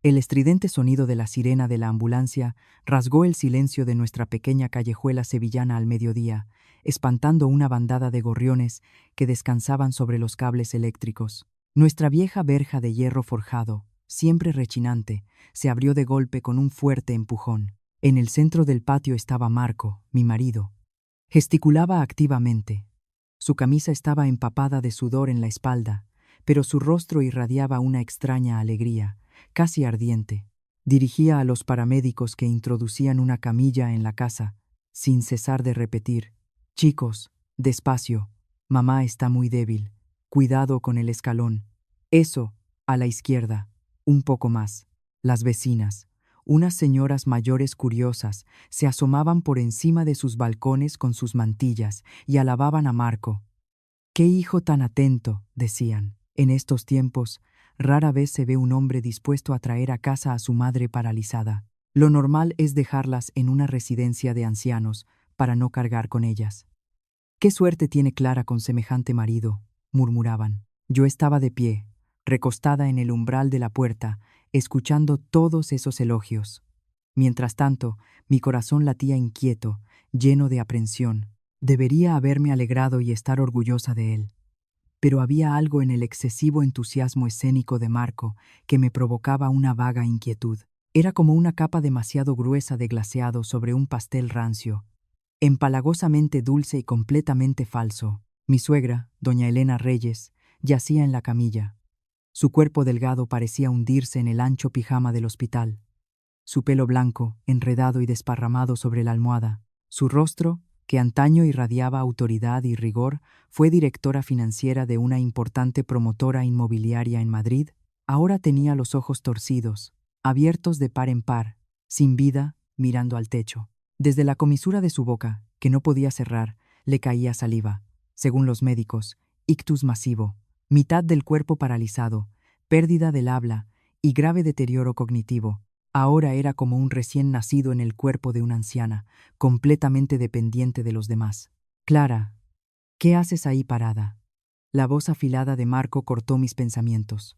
El estridente sonido de la sirena de la ambulancia rasgó el silencio de nuestra pequeña callejuela sevillana al mediodía, espantando una bandada de gorriones que descansaban sobre los cables eléctricos. Nuestra vieja verja de hierro forjado, siempre rechinante, se abrió de golpe con un fuerte empujón. En el centro del patio estaba Marco, mi marido. Gesticulaba activamente. Su camisa estaba empapada de sudor en la espalda, pero su rostro irradiaba una extraña alegría, casi ardiente. Dirigía a los paramédicos que introducían una camilla en la casa, sin cesar de repetir: «Chicos, despacio, mamá está muy débil, cuidado con el escalón. Eso, a la izquierda, un poco más». Las vecinas, unas señoras mayores curiosas, se asomaban por encima de sus balcones con sus mantillas y alababan a Marco. «¡Qué hijo tan atento!», decían. En estos tiempos, rara vez se ve un hombre dispuesto a traer a casa a su madre paralizada. Lo normal es dejarlas en una residencia de ancianos para no cargar con ellas. «¡Qué suerte tiene Clara con semejante marido!», murmuraban. Yo estaba de pie, recostada en el umbral de la puerta, escuchando todos esos elogios. Mientras tanto, mi corazón latía inquieto, lleno de aprensión. Debería haberme alegrado y estar orgullosa de él. Pero había algo en el excesivo entusiasmo escénico de Marco que me provocaba una vaga inquietud. Era como una capa demasiado gruesa de glaseado sobre un pastel rancio, empalagosamente dulce y completamente falso. Mi suegra, doña Elena Reyes, yacía en la camilla. Su cuerpo delgado parecía hundirse en el ancho pijama del hospital. Su pelo blanco, enredado y desparramado sobre la almohada. Su rostro, que antaño irradiaba autoridad y rigor, fue directora financiera de una importante promotora inmobiliaria en Madrid, ahora tenía los ojos torcidos, abiertos de par en par, sin vida, mirando al techo. Desde la comisura de su boca, que no podía cerrar, le caía saliva. Según los médicos, ictus masivo, mitad del cuerpo paralizado, pérdida del habla y grave deterioro cognitivo. Ahora era como un recién nacido en el cuerpo de una anciana, completamente dependiente de los demás. «Clara, ¿qué haces ahí parada?». La voz afilada de Marco cortó mis pensamientos.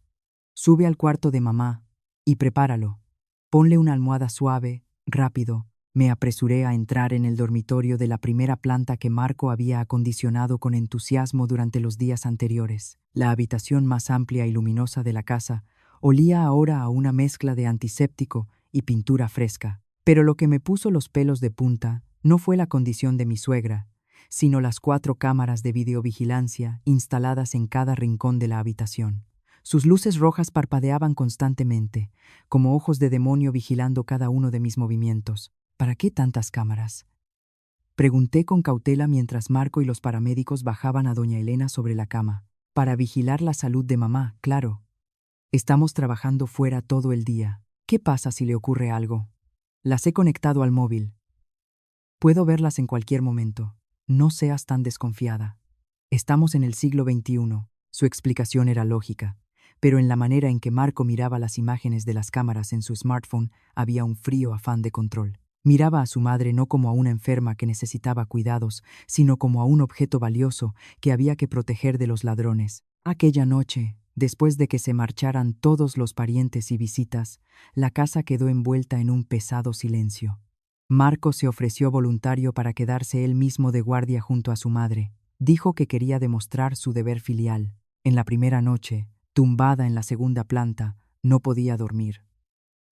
«Sube al cuarto de mamá y prepáralo. Ponle una almohada suave, rápido». Me apresuré a entrar en el dormitorio de la primera planta que Marco había acondicionado con entusiasmo durante los días anteriores. La habitación más amplia y luminosa de la casa olía ahora a una mezcla de antiséptico y pintura fresca. Pero lo que me puso los pelos de punta no fue la condición de mi suegra, sino las 4 cámaras de videovigilancia instaladas en cada rincón de la habitación. Sus luces rojas parpadeaban constantemente, como ojos de demonio vigilando cada uno de mis movimientos. «¿Para qué tantas cámaras?», pregunté con cautela mientras Marco y los paramédicos bajaban a doña Elena sobre la cama. «Para vigilar la salud de mamá, claro. Estamos trabajando fuera todo el día. ¿Qué pasa si le ocurre algo? Las he conectado al móvil. Puedo verlas en cualquier momento. No seas tan desconfiada. Estamos en el siglo XXI». Su explicación era lógica, pero en la manera en que Marco miraba las imágenes de las cámaras en su smartphone había un frío afán de control. Miraba a su madre no como a una enferma que necesitaba cuidados, sino como a un objeto valioso que había que proteger de los ladrones. Aquella noche, después de que se marcharan todos los parientes y visitas, la casa quedó envuelta en un pesado silencio. Marco se ofreció voluntario para quedarse él mismo de guardia junto a su madre. Dijo que quería demostrar su deber filial. En la primera noche, tumbada en la segunda planta, no podía dormir.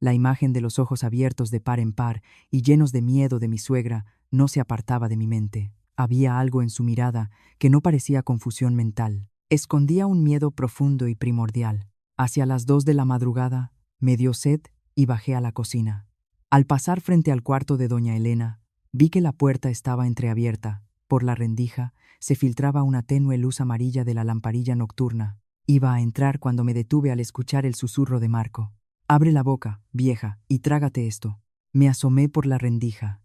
La imagen de los ojos abiertos de par en par y llenos de miedo de mi suegra no se apartaba de mi mente. Había algo en su mirada que no parecía confusión mental. Escondía un miedo profundo y primordial. Hacia las 2 de la madrugada, me dio sed y bajé a la cocina. Al pasar frente al cuarto de doña Elena, vi que la puerta estaba entreabierta. Por la rendija se filtraba una tenue luz amarilla de la lamparilla nocturna. Iba a entrar cuando me detuve al escuchar el susurro de Marco. «Abre la boca, vieja, y trágate esto». Me asomé por la rendija.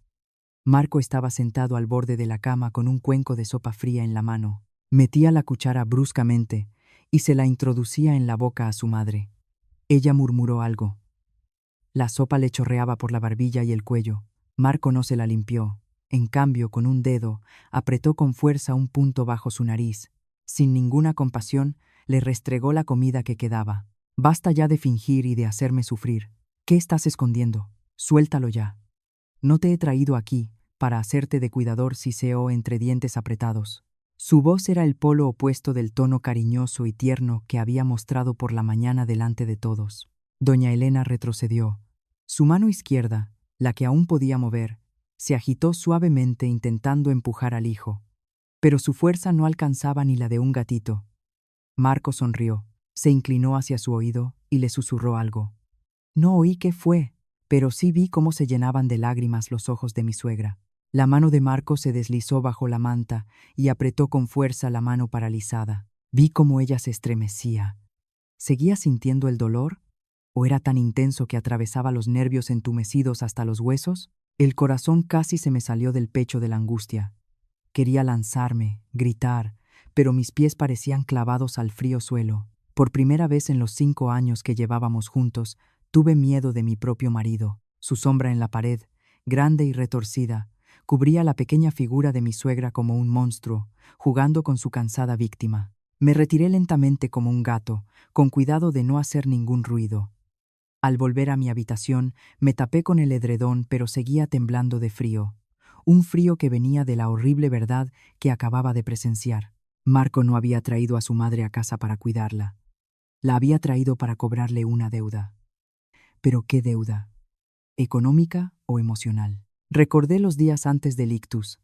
Marco estaba sentado al borde de la cama con un cuenco de sopa fría en la mano. Metía la cuchara bruscamente y se la introducía en la boca a su madre. Ella murmuró algo. La sopa le chorreaba por la barbilla y el cuello. Marco no se la limpió. En cambio, con un dedo, apretó con fuerza un punto bajo su nariz. Sin ninguna compasión, le restregó la comida que quedaba. Basta ya de fingir y de hacerme sufrir. ¿Qué estás escondiendo? Suéltalo ya. No te he traído aquí para hacerte de cuidador siseo entre dientes apretados. Su voz era el polo opuesto del tono cariñoso y tierno que había mostrado por la mañana delante de todos. Doña Elena retrocedió. Su mano izquierda, la que aún podía mover, se agitó suavemente intentando empujar al hijo. Pero su fuerza no alcanzaba ni la de un gatito. Marco sonrió, se inclinó hacia su oído y le susurró algo. No oí qué fue, pero sí vi cómo se llenaban de lágrimas los ojos de mi suegra. La mano de Marco se deslizó bajo la manta y apretó con fuerza la mano paralizada. Vi cómo ella se estremecía. ¿Seguía sintiendo el dolor? ¿O era tan intenso que atravesaba los nervios entumecidos hasta los huesos? El corazón casi se me salió del pecho de la angustia. Quería lanzarme, gritar, pero mis pies parecían clavados al frío suelo. Por primera vez en los 5 años que llevábamos juntos, tuve miedo de mi propio marido. Su sombra en la pared, grande y retorcida, cubría la pequeña figura de mi suegra como un monstruo, jugando con su cansada víctima. Me retiré lentamente como un gato, con cuidado de no hacer ningún ruido. Al volver a mi habitación, me tapé con el edredón, pero seguía temblando de frío. Un frío que venía de la horrible verdad que acababa de presenciar. Marco no había traído a su madre a casa para cuidarla. La había traído para cobrarle una deuda. ¿Pero qué deuda? ¿Económica o emocional? Recordé los días antes del ictus.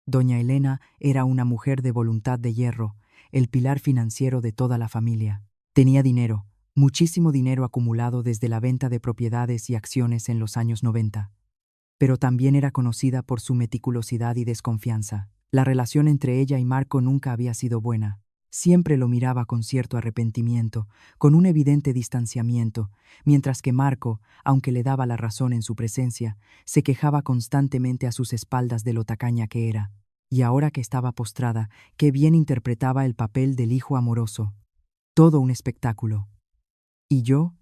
Doña Elena era una mujer de voluntad de hierro, el pilar financiero de toda la familia. Tenía dinero, muchísimo dinero acumulado desde la venta de propiedades y acciones en los años 90. Pero también era conocida por su meticulosidad y desconfianza. La relación entre ella y Marco nunca había sido buena. Siempre lo miraba con cierto arrepentimiento, con un evidente distanciamiento, mientras que Marco, aunque le daba la razón en su presencia, se quejaba constantemente a sus espaldas de lo tacaña que era. Y ahora que estaba postrada, qué bien interpretaba el papel del hijo amoroso. Todo un espectáculo. Y yo,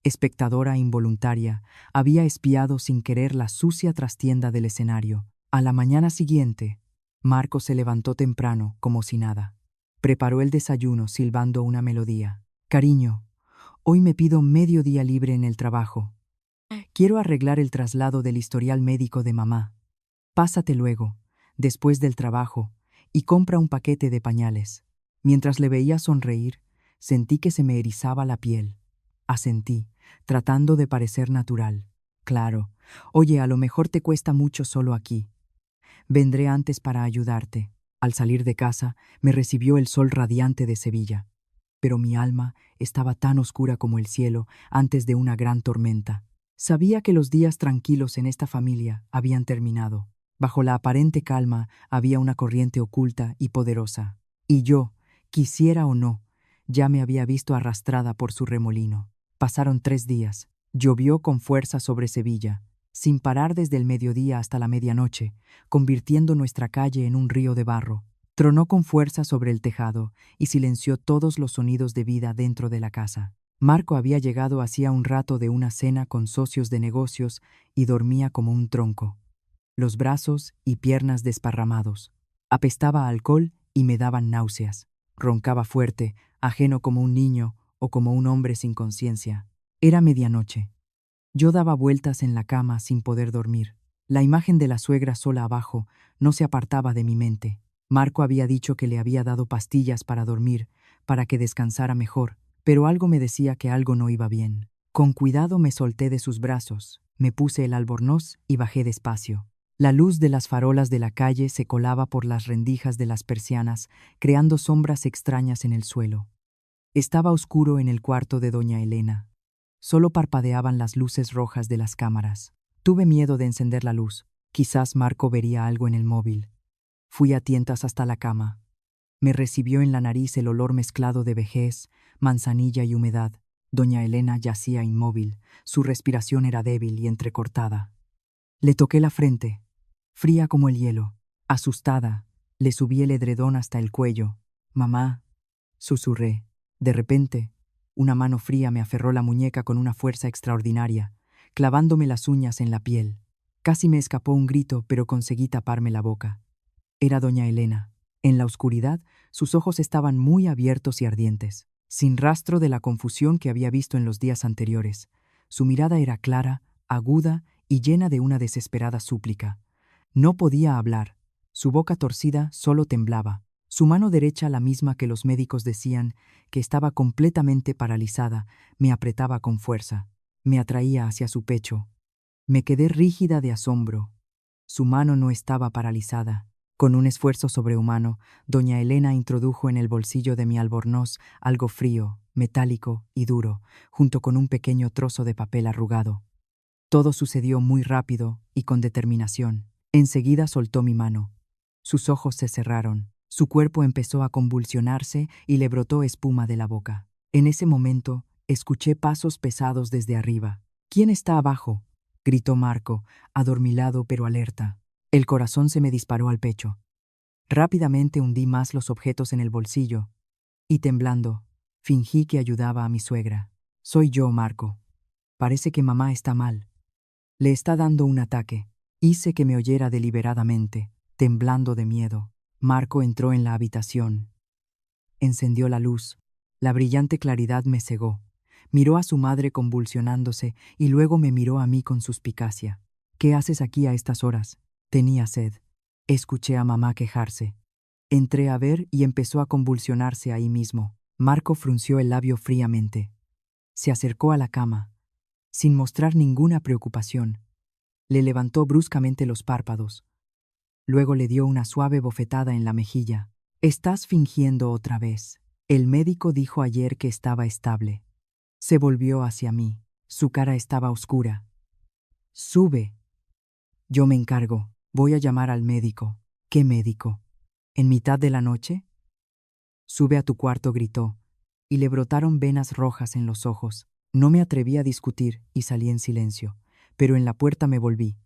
espectadora involuntaria, había espiado sin querer la sucia trastienda del escenario. A la mañana siguiente, Marco se levantó temprano, como si nada. Preparó el desayuno silbando una melodía. Cariño, hoy me pido medio día libre en el trabajo. Quiero arreglar el traslado del historial médico de mamá. Pásate luego, después del trabajo, y compra un paquete de pañales. Mientras le veía sonreír, sentí que se me erizaba la piel. Asentí, tratando de parecer natural. Claro, oye, a lo mejor te cuesta mucho solo aquí. Vendré antes para ayudarte. Al salir de casa, me recibió el sol radiante de Sevilla. Pero mi alma estaba tan oscura como el cielo antes de una gran tormenta. Sabía que los días tranquilos en esta familia habían terminado. Bajo la aparente calma había una corriente oculta y poderosa. Y yo, quisiera o no, ya me había visto arrastrada por su remolino. Pasaron 3 días. Llovió con fuerza sobre Sevilla, sin parar desde el mediodía hasta la medianoche, convirtiendo nuestra calle en un río de barro. Tronó con fuerza sobre el tejado y silenció todos los sonidos de vida dentro de la casa. Marco había llegado hacía un rato de una cena con socios de negocios y dormía como un tronco, los brazos y piernas desparramados. Apestaba a alcohol y me daban náuseas. Roncaba fuerte, ajeno como un niño o como un hombre sin conciencia. Era medianoche. Yo daba vueltas en la cama sin poder dormir. La imagen de la suegra sola abajo no se apartaba de mi mente. Marco había dicho que le había dado pastillas para dormir, para que descansara mejor, pero algo me decía que algo no iba bien. Con cuidado me solté de sus brazos, me puse el albornoz y bajé despacio. La luz de las farolas de la calle se colaba por las rendijas de las persianas, creando sombras extrañas en el suelo. Estaba oscuro en el cuarto de doña Elena. Solo parpadeaban las luces rojas de las cámaras. Tuve miedo de encender la luz. Quizás Marco vería algo en el móvil. Fui a tientas hasta la cama. Me recibió en la nariz el olor mezclado de vejez, manzanilla y humedad. Doña Elena yacía inmóvil. Su respiración era débil y entrecortada. Le toqué la frente, fría como el hielo. Asustada, le subí el edredón hasta el cuello. «Mamá», susurré. De repente, una mano fría me aferró la muñeca con una fuerza extraordinaria, clavándome las uñas en la piel. Casi me escapó un grito, pero conseguí taparme la boca. Era doña Elena. En la oscuridad, sus ojos estaban muy abiertos y ardientes. sin rastro de la confusión que había visto en los días anteriores. Su mirada era clara, aguda y llena de una desesperada súplica. No podía hablar. Su boca torcida solo temblaba. Su mano derecha, la misma que los médicos decían que estaba completamente paralizada, me apretaba con fuerza. Me atraía hacia su pecho. Me quedé rígida de asombro. Su mano no estaba paralizada. Con un esfuerzo sobrehumano, doña Elena introdujo en el bolsillo de mi albornoz algo frío, metálico y duro, junto con un pequeño trozo de papel arrugado. Todo sucedió muy rápido y con determinación. Enseguida soltó mi mano. Sus ojos se cerraron. Su cuerpo empezó a convulsionarse y le brotó espuma de la boca. En ese momento, escuché pasos pesados desde arriba. «¿Quién está abajo?», gritó Marco, adormilado pero alerta. El corazón se me disparó al pecho. Rápidamente hundí más los objetos en el bolsillo y, temblando, fingí que ayudaba a mi suegra. «Soy yo, Marco. Parece que mamá está mal. Le está dando un ataque». Hice que me oyera deliberadamente, temblando de miedo. Marco entró en la habitación. Encendió la luz. La brillante claridad me cegó. Miró a su madre convulsionándose y luego me miró a mí con suspicacia. «¿Qué haces aquí a estas horas?». «Tenía sed». Escuché a mamá quejarse. Entré a ver y empezó a convulsionarse ahí mismo. Marco frunció el labio fríamente. Se acercó a la cama, sin mostrar ninguna preocupación. Le levantó bruscamente los párpados. Luego le dio una suave bofetada en la mejilla. «Estás fingiendo otra vez. El médico dijo ayer que estaba estable». Se volvió hacia mí. Su cara estaba oscura. «Sube. Yo me encargo. Voy a llamar al médico». «¿Qué médico? ¿En mitad de la noche?». «Sube a tu cuarto», gritó, y le brotaron venas rojas en los ojos. No me atreví a discutir y salí en silencio, pero en la puerta me volví.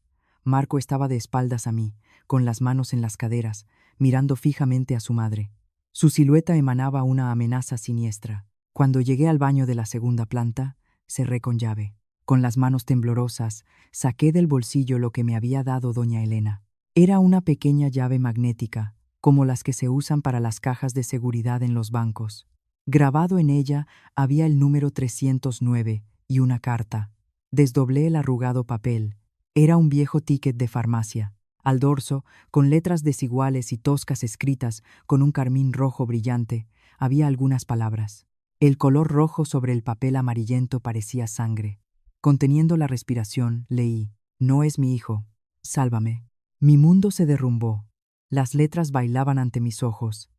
Marco estaba de espaldas a mí, con las manos en las caderas, mirando fijamente a su madre. Su silueta emanaba una amenaza siniestra. Cuando llegué al baño de la segunda planta, cerré con llave. Con las manos temblorosas, saqué del bolsillo lo que me había dado doña Elena. Era una pequeña llave magnética, como las que se usan para las cajas de seguridad en los bancos. Grabado en ella había el número 309 y una carta. Desdoblé el arrugado papel. Era un viejo ticket de farmacia. Al dorso, con letras desiguales y toscas escritas con un carmín rojo brillante, había algunas palabras. El color rojo sobre el papel amarillento parecía sangre. Conteniendo la respiración, leí: «No es mi hijo. Sálvame». Mi mundo se derrumbó. Las letras bailaban ante mis ojos.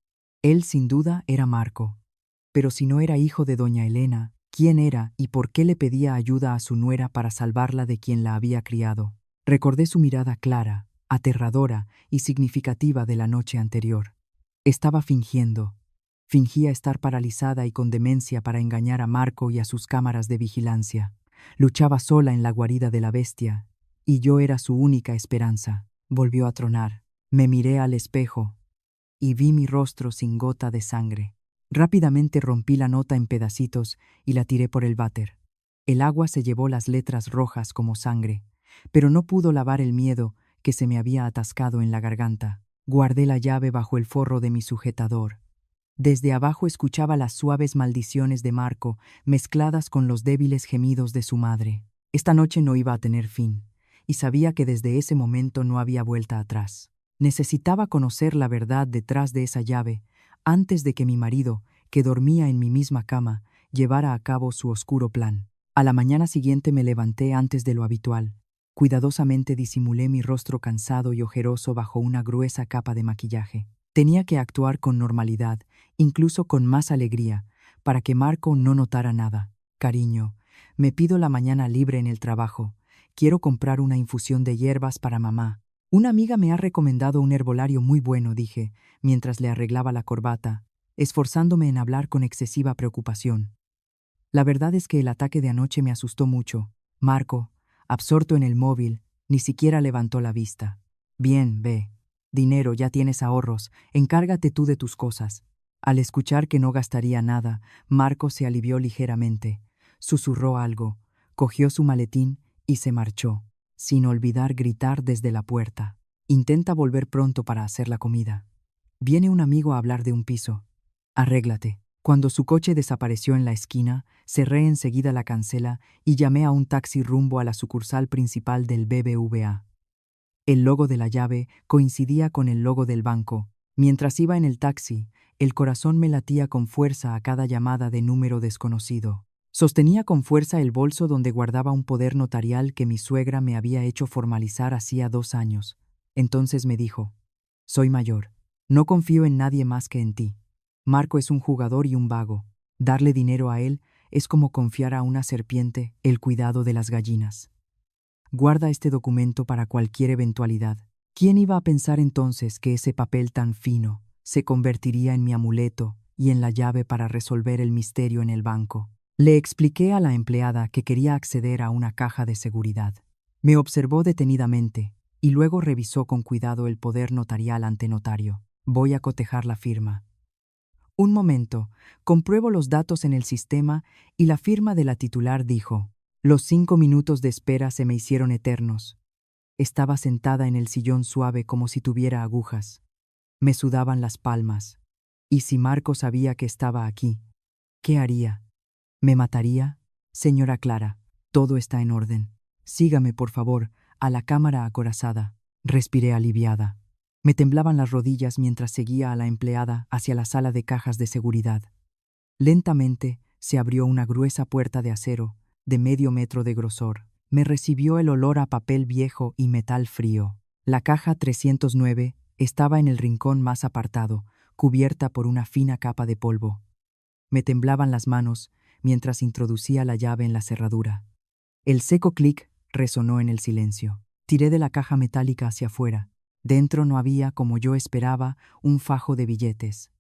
Él, sin duda, era Marco. Pero si no era hijo de doña Elena, ¿quién era y por qué le pedía ayuda a su nuera para salvarla de quien la había criado? Recordé su mirada clara, aterradora y significativa de la noche anterior. Estaba fingiendo. Fingía estar paralizada y con demencia para engañar a Marco y a sus cámaras de vigilancia. Luchaba sola en la guarida de la bestia, y yo era su única esperanza. Volvió a tronar. Me miré al espejo y vi mi rostro sin gota de sangre. Rápidamente rompí la nota en pedacitos y la tiré por el váter. El agua se llevó las letras rojas como sangre, pero no pudo lavar el miedo que se me había atascado en la garganta. Guardé la llave bajo el forro de mi sujetador. Desde abajo escuchaba las suaves maldiciones de Marco, mezcladas con los débiles gemidos de su madre. Esta noche no iba a tener fin, y sabía que desde ese momento no había vuelta atrás. Necesitaba conocer la verdad detrás de esa llave, antes de que mi marido, que dormía en mi misma cama, llevara a cabo su oscuro plan. A la mañana siguiente me levanté antes de lo habitual. Cuidadosamente disimulé mi rostro cansado y ojeroso bajo una gruesa capa de maquillaje. Tenía que actuar con normalidad, incluso con más alegría, para que Marco no notara nada. «Cariño, me pido la mañana libre en el trabajo. Quiero comprar una infusión de hierbas para mamá. Una amiga me ha recomendado un herbolario muy bueno», dije, mientras le arreglaba la corbata, esforzándome en hablar con excesiva preocupación. La verdad es que el ataque de anoche me asustó mucho. Marco, absorto en el móvil, ni siquiera levantó la vista. «Bien, ve. Dinero, ya tienes ahorros, encárgate tú de tus cosas». Al escuchar que no gastaría nada, Marco se alivió ligeramente. Susurró algo, cogió su maletín y se marchó, sin olvidar gritar desde la puerta: «Intenta volver pronto para hacer la comida. Viene un amigo a hablar de un piso. Arréglate». Cuando su coche desapareció en la esquina, cerré enseguida la cancela y llamé a un taxi rumbo a la sucursal principal del BBVA. El logo de la llave coincidía con el logo del banco. Mientras iba en el taxi, el corazón me latía con fuerza a cada llamada de número desconocido. Sostenía con fuerza el bolso donde guardaba un poder notarial que mi suegra me había hecho formalizar hacía 2 años. Entonces me dijo: «Soy mayor. No confío en nadie más que en ti. Marco es un jugador y un vago. Darle dinero a él es como confiar a una serpiente el cuidado de las gallinas. Guarda este documento para cualquier eventualidad». ¿Quién iba a pensar entonces que ese papel tan fino se convertiría en mi amuleto y en la llave para resolver el misterio en el banco? Le expliqué a la empleada que quería acceder a una caja de seguridad. Me observó detenidamente y luego revisó con cuidado el poder notarial ante notario. Voy a cotejar la firma. Un momento, compruebo los datos en el sistema y la firma de la titular dijo. Los 5 minutos de espera se me hicieron eternos. Estaba sentada en el sillón suave como si tuviera agujas. Me sudaban las palmas. ¿Y si Marco sabía que estaba aquí? ¿Qué haría? ¿Me mataría? Señora Clara, todo está en orden. Sígame, por favor, a la cámara acorazada. Respiré aliviada. Me temblaban las rodillas mientras seguía a la empleada hacia la sala de cajas de seguridad. Lentamente se abrió una gruesa puerta de acero, de medio metro de grosor. Me recibió el olor a papel viejo y metal frío. La caja 309 estaba en el rincón más apartado, cubierta por una fina capa de polvo. Me temblaban las manos mientras introducía la llave en la cerradura. El seco clic resonó en el silencio. Tiré de la caja metálica hacia afuera. Dentro no había, como yo esperaba, un fajo de billetes.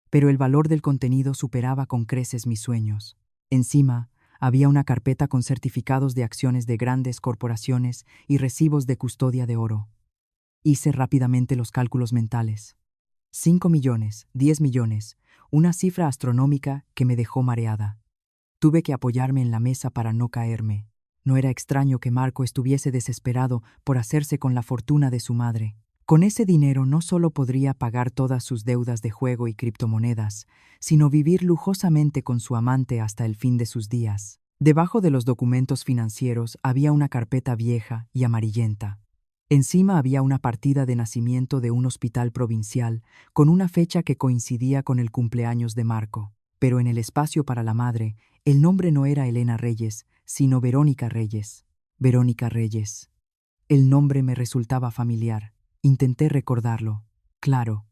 Pero el valor del contenido superaba con creces mis sueños. Encima, había una carpeta con certificados de acciones de grandes corporaciones y recibos de custodia de oro. Hice rápidamente los cálculos mentales. 5 millones, 10 millones, una cifra astronómica que me dejó mareada. Tuve que apoyarme en la mesa para no caerme. No era extraño que Marco estuviese desesperado por hacerse con la fortuna de su madre. Con ese dinero no solo podría pagar todas sus deudas de juego y criptomonedas, sino vivir lujosamente con su amante hasta el fin de sus días. Debajo de los documentos financieros había una carpeta vieja y amarillenta. Encima había una partida de nacimiento de un hospital provincial, con una fecha que coincidía con el cumpleaños de Marco. Pero en el espacio para la madre, el nombre no era Elena Reyes, sino Verónica Reyes. Verónica Reyes. El nombre me resultaba familiar. Intenté recordarlo. Claro.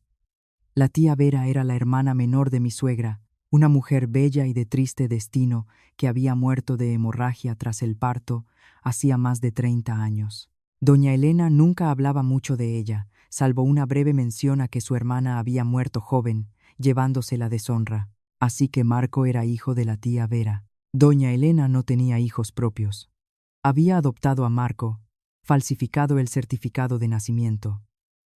La tía Vera era la hermana menor de mi suegra, una mujer bella y de triste destino que había muerto de hemorragia tras el parto hacía más de 30 años. Doña Elena nunca hablaba mucho de ella, salvo una breve mención a que su hermana había muerto joven, llevándose la deshonra. Así que Marco era hijo de la tía Vera. Doña Elena no tenía hijos propios. Había adoptado a Marco, falsificado el certificado de nacimiento.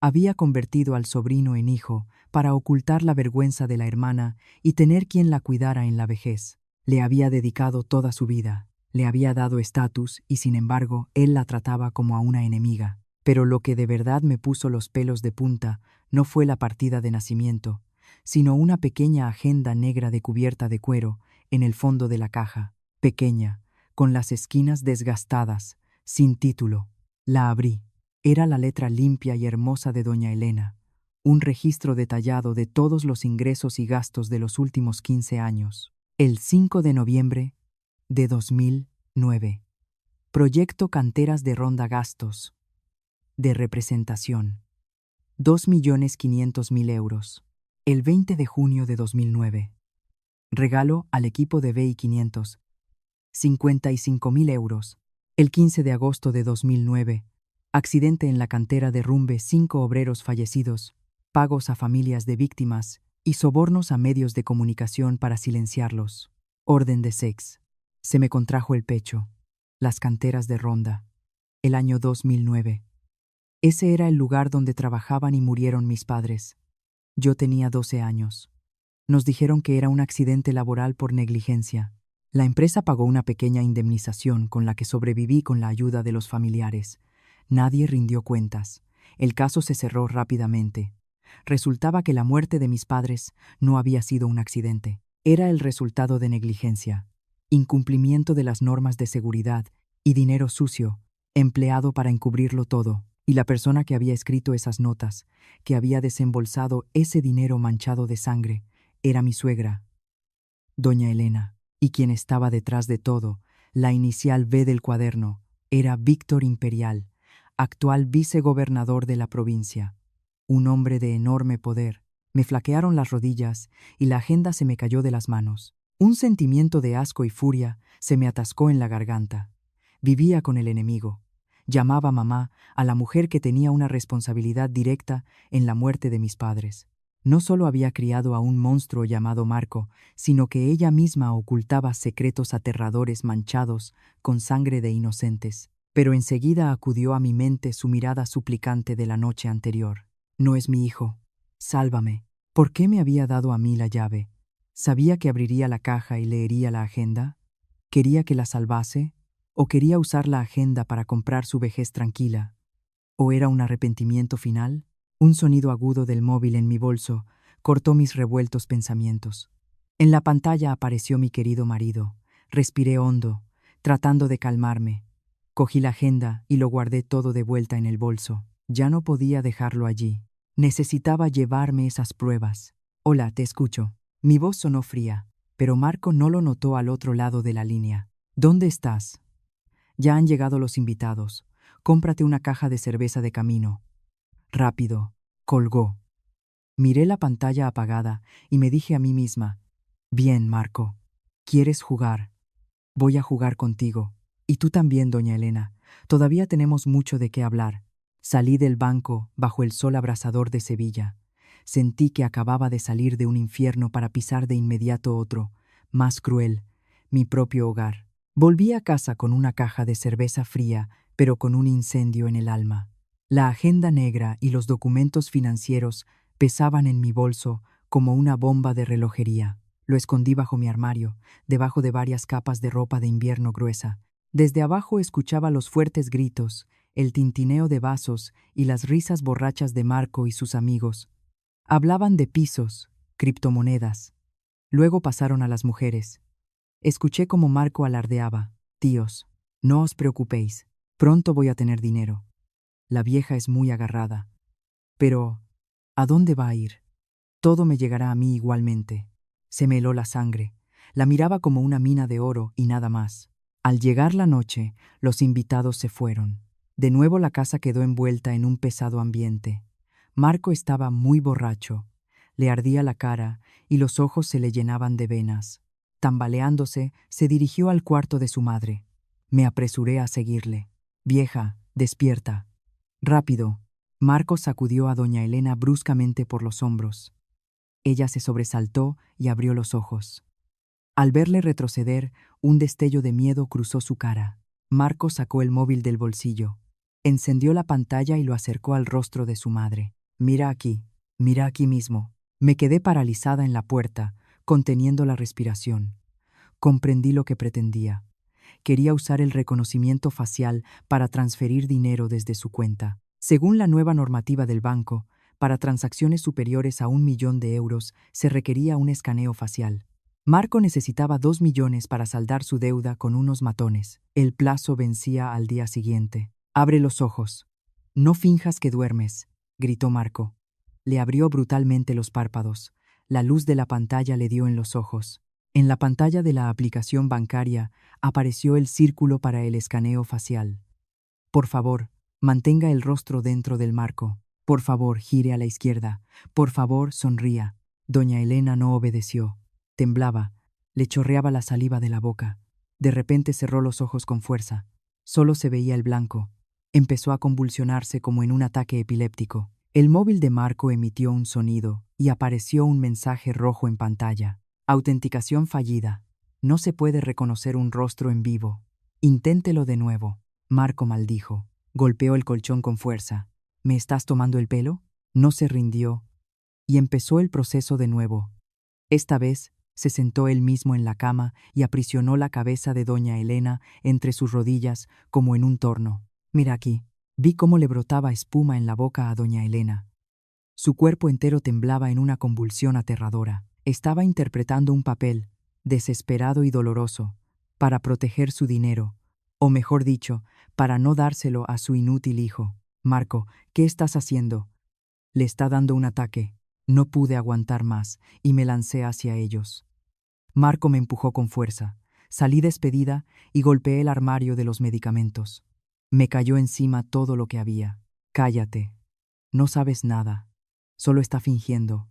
Había convertido al sobrino en hijo para ocultar la vergüenza de la hermana y tener quien la cuidara en la vejez. Le había dedicado toda su vida, le había dado estatus y sin embargo él la trataba como a una enemiga. Pero lo que de verdad me puso los pelos de punta no fue la partida de nacimiento, sino una pequeña agenda negra de cubierta de cuero en el fondo de la caja, pequeña, con las esquinas desgastadas, sin título. La abrí. Era la letra limpia y hermosa de doña Elena, un registro detallado de todos los ingresos y gastos de los últimos 15 años. El 5 de noviembre de 2009. Proyecto Canteras de Ronda Gastos. De representación. 2.500.000 euros. El 20 de junio de 2009. Regalo al equipo de BI 500. 55.000 euros. El 15 de agosto de 2009. Accidente en la cantera, derrumbe, 5 obreros fallecidos, pagos a familias de víctimas y sobornos a medios de comunicación para silenciarlos. Orden de sex. Se me contrajo el pecho. Las canteras de Ronda. El año 2009. Ese era el lugar donde trabajaban y murieron mis padres. Yo tenía 12 años. Nos dijeron que era un accidente laboral por negligencia. La empresa pagó una pequeña indemnización con la que sobreviví con la ayuda de los familiares. Nadie rindió cuentas. El caso se cerró rápidamente. Resultaba que la muerte de mis padres no había sido un accidente. Era el resultado de negligencia, incumplimiento de las normas de seguridad y dinero sucio, empleado para encubrirlo todo. Y la persona que había escrito esas notas, que había desembolsado ese dinero manchado de sangre, era mi suegra, doña Elena. Y quien estaba detrás de todo, la inicial B del cuaderno, era Víctor Imperial, actual vicegobernador de la provincia. Un hombre de enorme poder. Me flaquearon las rodillas y la agenda se me cayó de las manos. Un sentimiento de asco y furia se me atascó en la garganta. Vivía con el enemigo. Llamaba mamá a la mujer que tenía una responsabilidad directa en la muerte de mis padres. No solo había criado a un monstruo llamado Marco, sino que ella misma ocultaba secretos aterradores manchados con sangre de inocentes. Pero enseguida acudió a mi mente su mirada suplicante de la noche anterior. No es mi hijo. Sálvame. ¿Por qué me había dado a mí la llave? ¿Sabía que abriría la caja y leería la agenda? ¿Quería que la salvase? ¿O quería usar la agenda para comprar su vejez tranquila? ¿O era un arrepentimiento final? Un sonido agudo del móvil en mi bolso cortó mis revueltos pensamientos. En la pantalla apareció mi querido marido. Respiré hondo, tratando de calmarme. Cogí la agenda y lo guardé todo de vuelta en el bolso. Ya no podía dejarlo allí. Necesitaba llevarme esas pruebas. Hola, te escucho. Mi voz sonó fría, pero Marco no lo notó al otro lado de la línea. ¿Dónde estás? Ya han llegado los invitados. Cómprate una caja de cerveza de camino. Rápido. Colgó. Miré la pantalla apagada y me dije a mí misma, bien, Marco. ¿Quieres jugar? Voy a jugar contigo. Y tú también, doña Elena. Todavía tenemos mucho de qué hablar. Salí del banco bajo el sol abrasador de Sevilla. Sentí que acababa de salir de un infierno para pisar de inmediato otro, más cruel, mi propio hogar. Volví a casa con una caja de cerveza fría, pero con un incendio en el alma. La agenda negra y los documentos financieros pesaban en mi bolso como una bomba de relojería. Lo escondí bajo mi armario, debajo de varias capas de ropa de invierno gruesa. Desde abajo escuchaba los fuertes gritos, el tintineo de vasos y las risas borrachas de Marco y sus amigos. Hablaban de pisos, criptomonedas. Luego pasaron a las mujeres. Escuché cómo Marco alardeaba. Tíos, no os preocupéis, pronto voy a tener dinero. La vieja es muy agarrada. Pero, ¿a dónde va a ir? Todo me llegará a mí igualmente. Se me heló la sangre. La miraba como una mina de oro y nada más. Al llegar la noche, los invitados se fueron. De nuevo la casa quedó envuelta en un pesado ambiente. Marco estaba muy borracho. Le ardía la cara y los ojos se le llenaban de venas. Tambaleándose, se dirigió al cuarto de su madre. Me apresuré a seguirle. Vieja, despierta. Rápido. Marco sacudió a doña Elena bruscamente por los hombros. Ella se sobresaltó y abrió los ojos. Al verle retroceder, un destello de miedo cruzó su cara. Marco sacó el móvil del bolsillo. Encendió la pantalla y lo acercó al rostro de su madre. Mira aquí mismo. Me quedé paralizada en la puerta, conteniendo la respiración. Comprendí lo que pretendía. Quería usar el reconocimiento facial para transferir dinero desde su cuenta. Según la nueva normativa del banco, para transacciones superiores a 1 millón de euros se requería un escaneo facial. Marco necesitaba 2 millones para saldar su deuda con unos matones. El plazo vencía al día siguiente. Abre los ojos. No finjas que duermes, gritó Marco. Le abrió brutalmente los párpados. La luz de la pantalla le dio en los ojos. En la pantalla de la aplicación bancaria apareció el círculo para el escaneo facial. Por favor, mantenga el rostro dentro del marco. Por favor, gire a la izquierda. Por favor, sonría. Doña Elena no obedeció. Temblaba. Le chorreaba la saliva de la boca. De repente cerró los ojos con fuerza. Solo se veía el blanco. Empezó a convulsionarse como en un ataque epiléptico. El móvil de Marco emitió un sonido y apareció un mensaje rojo en pantalla. Autenticación fallida. No se puede reconocer un rostro en vivo. Inténtelo de nuevo. Marco maldijo. Golpeó el colchón con fuerza. ¿Me estás tomando el pelo? No se rindió. Y empezó el proceso de nuevo. Esta vez se sentó él mismo en la cama y aprisionó la cabeza de doña Elena entre sus rodillas como en un torno. Mira aquí. Vi cómo le brotaba espuma en la boca a doña Elena. Su cuerpo entero temblaba en una convulsión aterradora. Estaba interpretando un papel, desesperado y doloroso, para proteger su dinero, o mejor dicho, para no dárselo a su inútil hijo. Marco, ¿qué estás haciendo? Le está dando un ataque. No pude aguantar más, y me lancé hacia ellos. Marco me empujó con fuerza. Salí despedida y golpeé el armario de los medicamentos. Me cayó encima todo lo que había. Cállate. No sabes nada. Solo está fingiendo.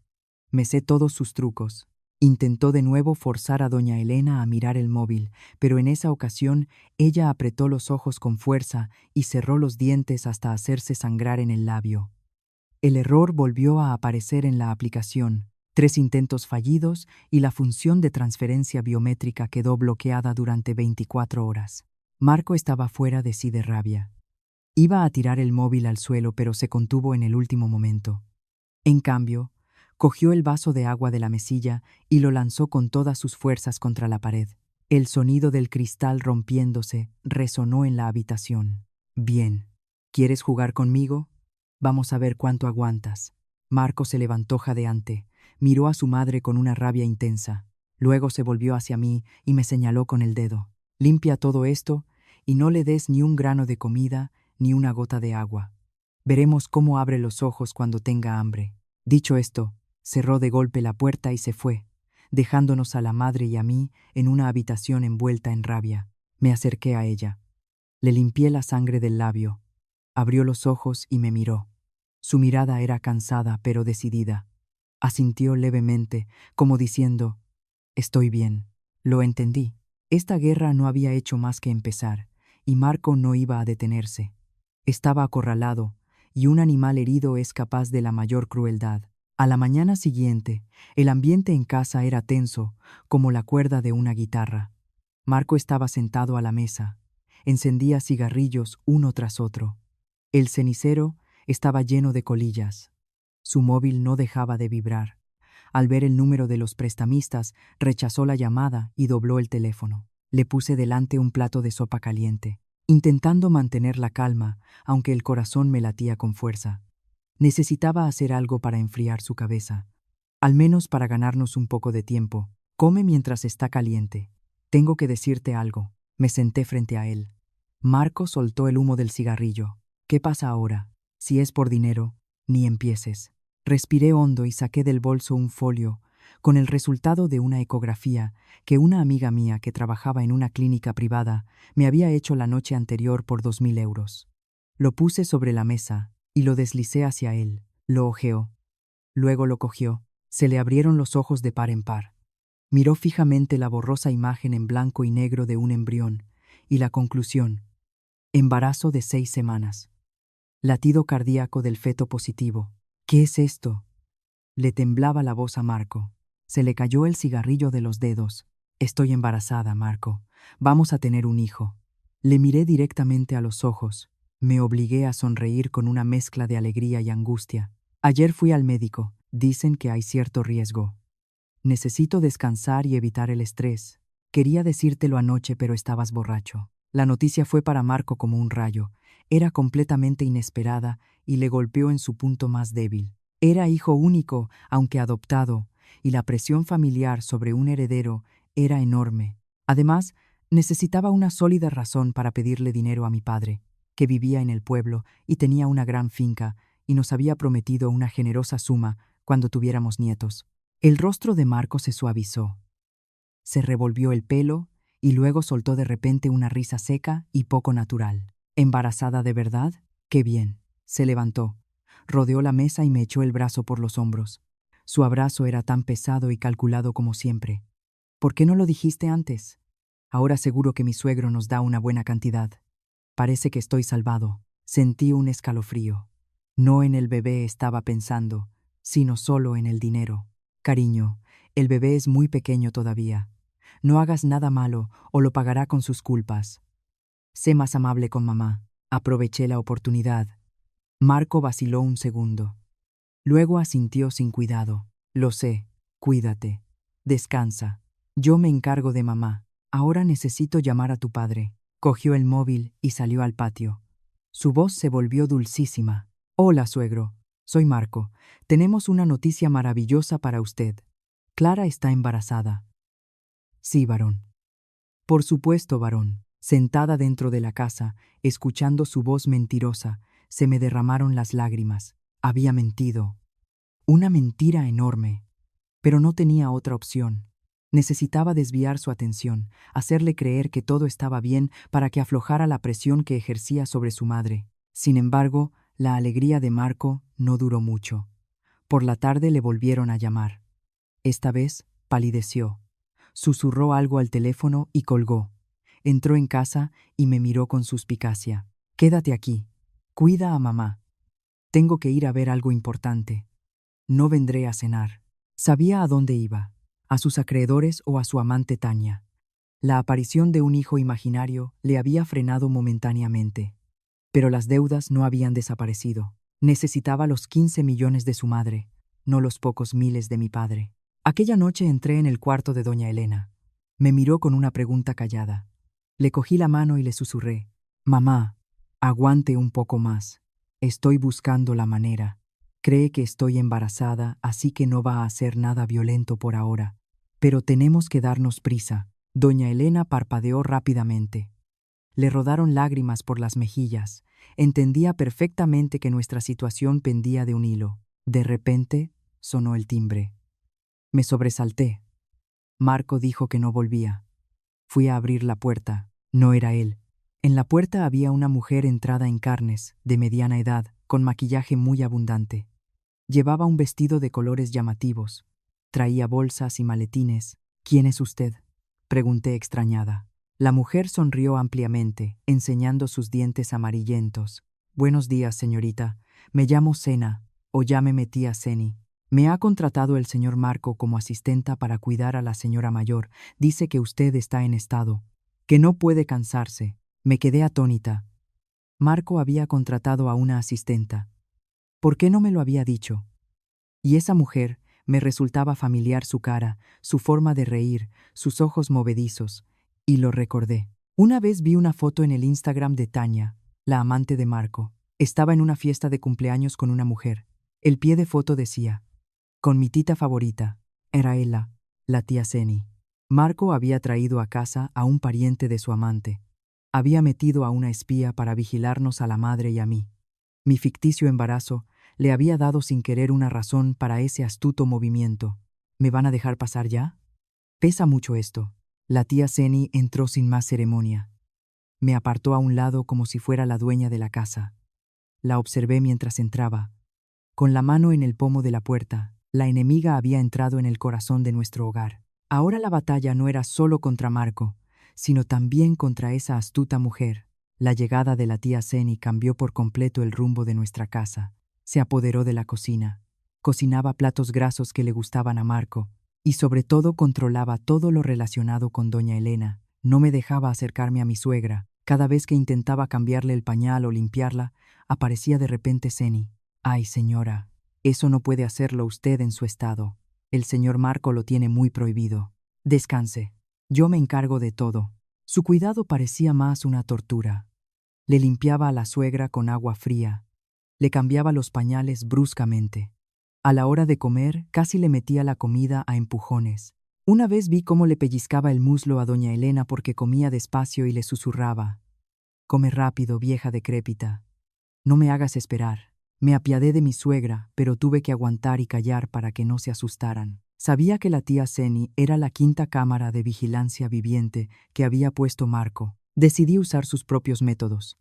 Me sé todos sus trucos. Intentó de nuevo forzar a doña Elena a mirar el móvil, pero en esa ocasión ella apretó los ojos con fuerza y cerró los dientes hasta hacerse sangrar en el labio. El error volvió a aparecer en la aplicación. 3 intentos fallidos y la función de transferencia biométrica quedó bloqueada durante 24 horas. Marco estaba fuera de sí de rabia. Iba a tirar el móvil al suelo, pero se contuvo en el último momento. En cambio, cogió el vaso de agua de la mesilla y lo lanzó con todas sus fuerzas contra la pared. El sonido del cristal rompiéndose resonó en la habitación. Bien, ¿quieres jugar conmigo? Vamos a ver cuánto aguantas. Marco se levantó jadeante, miró a su madre con una rabia intensa. Luego se volvió hacia mí y me señaló con el dedo. Limpia todo esto y no le des ni un grano de comida ni una gota de agua. Veremos cómo abre los ojos cuando tenga hambre. Dicho esto, cerró de golpe la puerta y se fue, dejándonos a la madre y a mí en una habitación envuelta en rabia. Me acerqué a ella. Le limpié la sangre del labio. Abrió los ojos y me miró. Su mirada era cansada pero decidida. Asintió levemente, como diciendo, «Estoy bien». Lo entendí. Esta guerra no había hecho más que empezar, y Marco no iba a detenerse. Estaba acorralado, y un animal herido es capaz de la mayor crueldad. A la mañana siguiente, el ambiente en casa era tenso, como la cuerda de una guitarra. Marco estaba sentado a la mesa. Encendía cigarrillos uno tras otro. El cenicero estaba lleno de colillas. Su móvil no dejaba de vibrar. Al ver el número de los prestamistas, rechazó la llamada y dobló el teléfono. Le puse delante un plato de sopa caliente, intentando mantener la calma, aunque el corazón me latía con fuerza. Necesitaba hacer algo para enfriar su cabeza, al menos para ganarnos un poco de tiempo. Come mientras está caliente. Tengo que decirte algo. Me senté frente a él. Marco soltó el humo del cigarrillo. ¿Qué pasa ahora? Si es por dinero, ni empieces. Respiré hondo y saqué del bolso un folio con el resultado de una ecografía que una amiga mía que trabajaba en una clínica privada me había hecho la noche anterior por 2000 euros. Lo puse sobre la mesa y lo deslicé hacia él. Lo hojeó. Luego lo cogió. Se le abrieron los ojos de par en par. Miró fijamente la borrosa imagen en blanco y negro de un embrión y la conclusión: embarazo de 6 semanas. Latido cardíaco del feto positivo. ¿Qué es esto? Le temblaba la voz a Marco. Se le cayó el cigarrillo de los dedos. Estoy embarazada, Marco. Vamos a tener un hijo. Le miré directamente a los ojos. Me obligué a sonreír con una mezcla de alegría y angustia. Ayer fui al médico. Dicen que hay cierto riesgo. Necesito descansar y evitar el estrés. Quería decírtelo anoche, pero estabas borracho. La noticia fue para Marco como un rayo. Era completamente inesperada y le golpeó en su punto más débil. Era hijo único, aunque adoptado, y la presión familiar sobre un heredero era enorme. Además, necesitaba una sólida razón para pedirle dinero a mi padre, que vivía en el pueblo y tenía una gran finca, y nos había prometido una generosa suma cuando tuviéramos nietos. El rostro de Marco se suavizó. Se revolvió el pelo y luego soltó de repente una risa seca y poco natural. ¿Embarazada de verdad? ¡Qué bien! Se levantó, rodeó la mesa y me echó el brazo por los hombros. Su abrazo era tan pesado y calculado como siempre. ¿Por qué no lo dijiste antes? Ahora seguro que mi suegro nos da una buena cantidad. Parece que estoy salvado. Sentí un escalofrío. No en el bebé estaba pensando, sino solo en el dinero. Cariño, el bebé es muy pequeño todavía. No hagas nada malo o lo pagará con sus culpas. Sé más amable con mamá. Aproveché la oportunidad. Marco vaciló un segundo. Luego asintió sin cuidado. Lo sé. Cuídate. Descansa. Yo me encargo de mamá. Ahora necesito llamar a tu padre. Cogió el móvil y salió al patio. Su voz se volvió dulcísima. Hola, suegro. Soy Marco. Tenemos una noticia maravillosa para usted. Clara está embarazada. Sí, varón. Por supuesto, varón. Sentada dentro de la casa, escuchando su voz mentirosa, se me derramaron las lágrimas. Había mentido. Una mentira enorme. Pero no tenía otra opción. Necesitaba desviar su atención, hacerle creer que todo estaba bien para que aflojara la presión que ejercía sobre su madre. Sin embargo, la alegría de Marco no duró mucho. Por la tarde le volvieron a llamar. Esta vez palideció. Susurró algo al teléfono y colgó. Entró en casa y me miró con suspicacia. Quédate aquí. Cuida a mamá. Tengo que ir a ver algo importante. No vendré a cenar. Sabía a dónde iba, a sus acreedores o a su amante Tania. La aparición de un hijo imaginario le había frenado momentáneamente. Pero las deudas no habían desaparecido. Necesitaba los 15 millones de su madre, no los pocos miles de mi padre. Aquella noche entré en el cuarto de doña Elena. Me miró con una pregunta callada. Le cogí la mano y le susurré. Mamá, aguante un poco más. Estoy buscando la manera. Cree que estoy embarazada, así que no va a hacer nada violento por ahora. Pero tenemos que darnos prisa. Doña Elena parpadeó rápidamente. Le rodaron lágrimas por las mejillas. Entendía perfectamente que nuestra situación pendía de un hilo. De repente, sonó el timbre. Me sobresalté. Marco dijo que no volvía. Fui a abrir la puerta. No era él. En la puerta había una mujer entrada en carnes, de mediana edad, con maquillaje muy abundante. Llevaba un vestido de colores llamativos. Traía bolsas y maletines. ¿Quién es usted?, pregunté extrañada. La mujer sonrió ampliamente, enseñando sus dientes amarillentos. Buenos días, señorita. Me llamo Sena, o llámeme tía Seni. Me ha contratado el señor Marco como asistenta para cuidar a la señora mayor. Dice que usted está en estado, que no puede cansarse. Me quedé atónita. Marco había contratado a una asistenta. ¿Por qué no me lo había dicho? Y esa mujer, me resultaba familiar su cara, su forma de reír, sus ojos movedizos, y lo recordé. Una vez vi una foto en el Instagram de Tania, la amante de Marco. Estaba en una fiesta de cumpleaños con una mujer. El pie de foto decía, con mi tita favorita. Era ella, la tía Seni. Marco había traído a casa a un pariente de su amante. Había metido a una espía para vigilarnos a la madre y a mí. Mi ficticio embarazo le había dado sin querer una razón para ese astuto movimiento. ¿Me van a dejar pasar ya? Pesa mucho esto. La tía Seni entró sin más ceremonia. Me apartó a un lado como si fuera la dueña de la casa. La observé mientras entraba. Con la mano en el pomo de la puerta, la enemiga había entrado en el corazón de nuestro hogar. Ahora la batalla no era solo contra Marco, sino también contra esa astuta mujer. La llegada de la tía Seni cambió por completo el rumbo de nuestra casa. Se apoderó de la cocina. Cocinaba platos grasos que le gustaban a Marco, y sobre todo controlaba todo lo relacionado con doña Elena. No me dejaba acercarme a mi suegra. Cada vez que intentaba cambiarle el pañal o limpiarla, aparecía de repente Seni. «Ay, señora, eso no puede hacerlo usted en su estado. El señor Marco lo tiene muy prohibido. Descanse. Yo me encargo de todo». Su cuidado parecía más una tortura. Le limpiaba a la suegra con agua fría. Le cambiaba los pañales bruscamente. A la hora de comer, casi le metía la comida a empujones. Una vez vi cómo le pellizcaba el muslo a doña Elena porque comía despacio y le susurraba. «Come rápido, vieja decrépita. No me hagas esperar». Me apiadé de mi suegra, pero tuve que aguantar y callar para que no se asustaran. Sabía que la tía Seni era la quinta cámara de vigilancia viviente que había puesto Marco. Decidí usar sus propios métodos.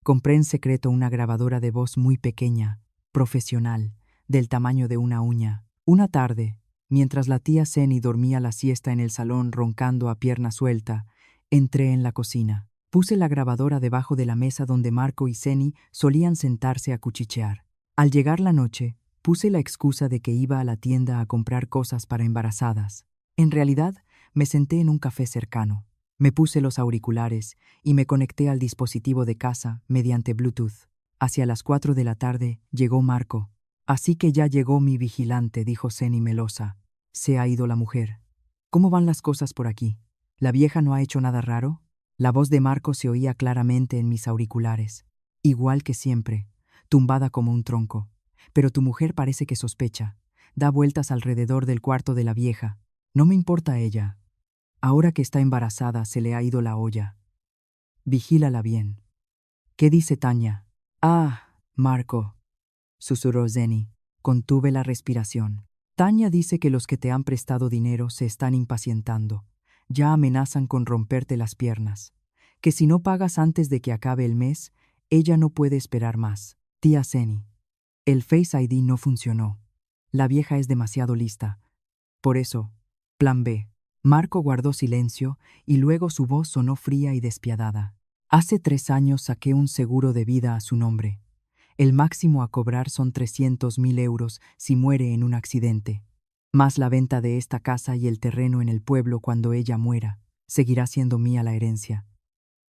Compré en secreto una grabadora de voz muy pequeña, profesional, del tamaño de una uña. Una tarde, mientras la tía Seni dormía la siesta en el salón roncando a pierna suelta, entré en la cocina. Puse la grabadora debajo de la mesa donde Marco y Seni solían sentarse a cuchichear. Al llegar la noche, puse la excusa de que iba a la tienda a comprar cosas para embarazadas. En realidad, me senté en un café cercano. Me puse los auriculares y me conecté al dispositivo de casa mediante Bluetooth. Hacia las 4 de la tarde llegó Marco. «Así que ya llegó mi vigilante», dijo Seni melosa. «Se ha ido la mujer. ¿Cómo van las cosas por aquí? ¿La vieja no ha hecho nada raro?» La voz de Marco se oía claramente en mis auriculares. «Igual que siempre, tumbada como un tronco. Pero tu mujer parece que sospecha. da vueltas alrededor del cuarto de la vieja. No me importa ella. Ahora que está embarazada se le ha ido la olla. Vigílala bien. ¿Qué dice Tanya? Ah, Marco, susurró Zeni. Contuve la respiración. Tanya dice que los que te han prestado dinero se están impacientando. Ya amenazan con romperte las piernas. Que si no pagas antes de que acabe el mes, ella no puede esperar más. Tía Zeni. El Face ID no funcionó. La vieja es demasiado lista. Por eso, plan B. Marco guardó silencio y luego su voz sonó fría y despiadada. Hace 3 años saqué un seguro de vida a su nombre. El máximo a cobrar son 300.000 euros si muere en un accidente. Más la venta de esta casa y el terreno en el pueblo cuando ella muera. Seguirá siendo mía la herencia.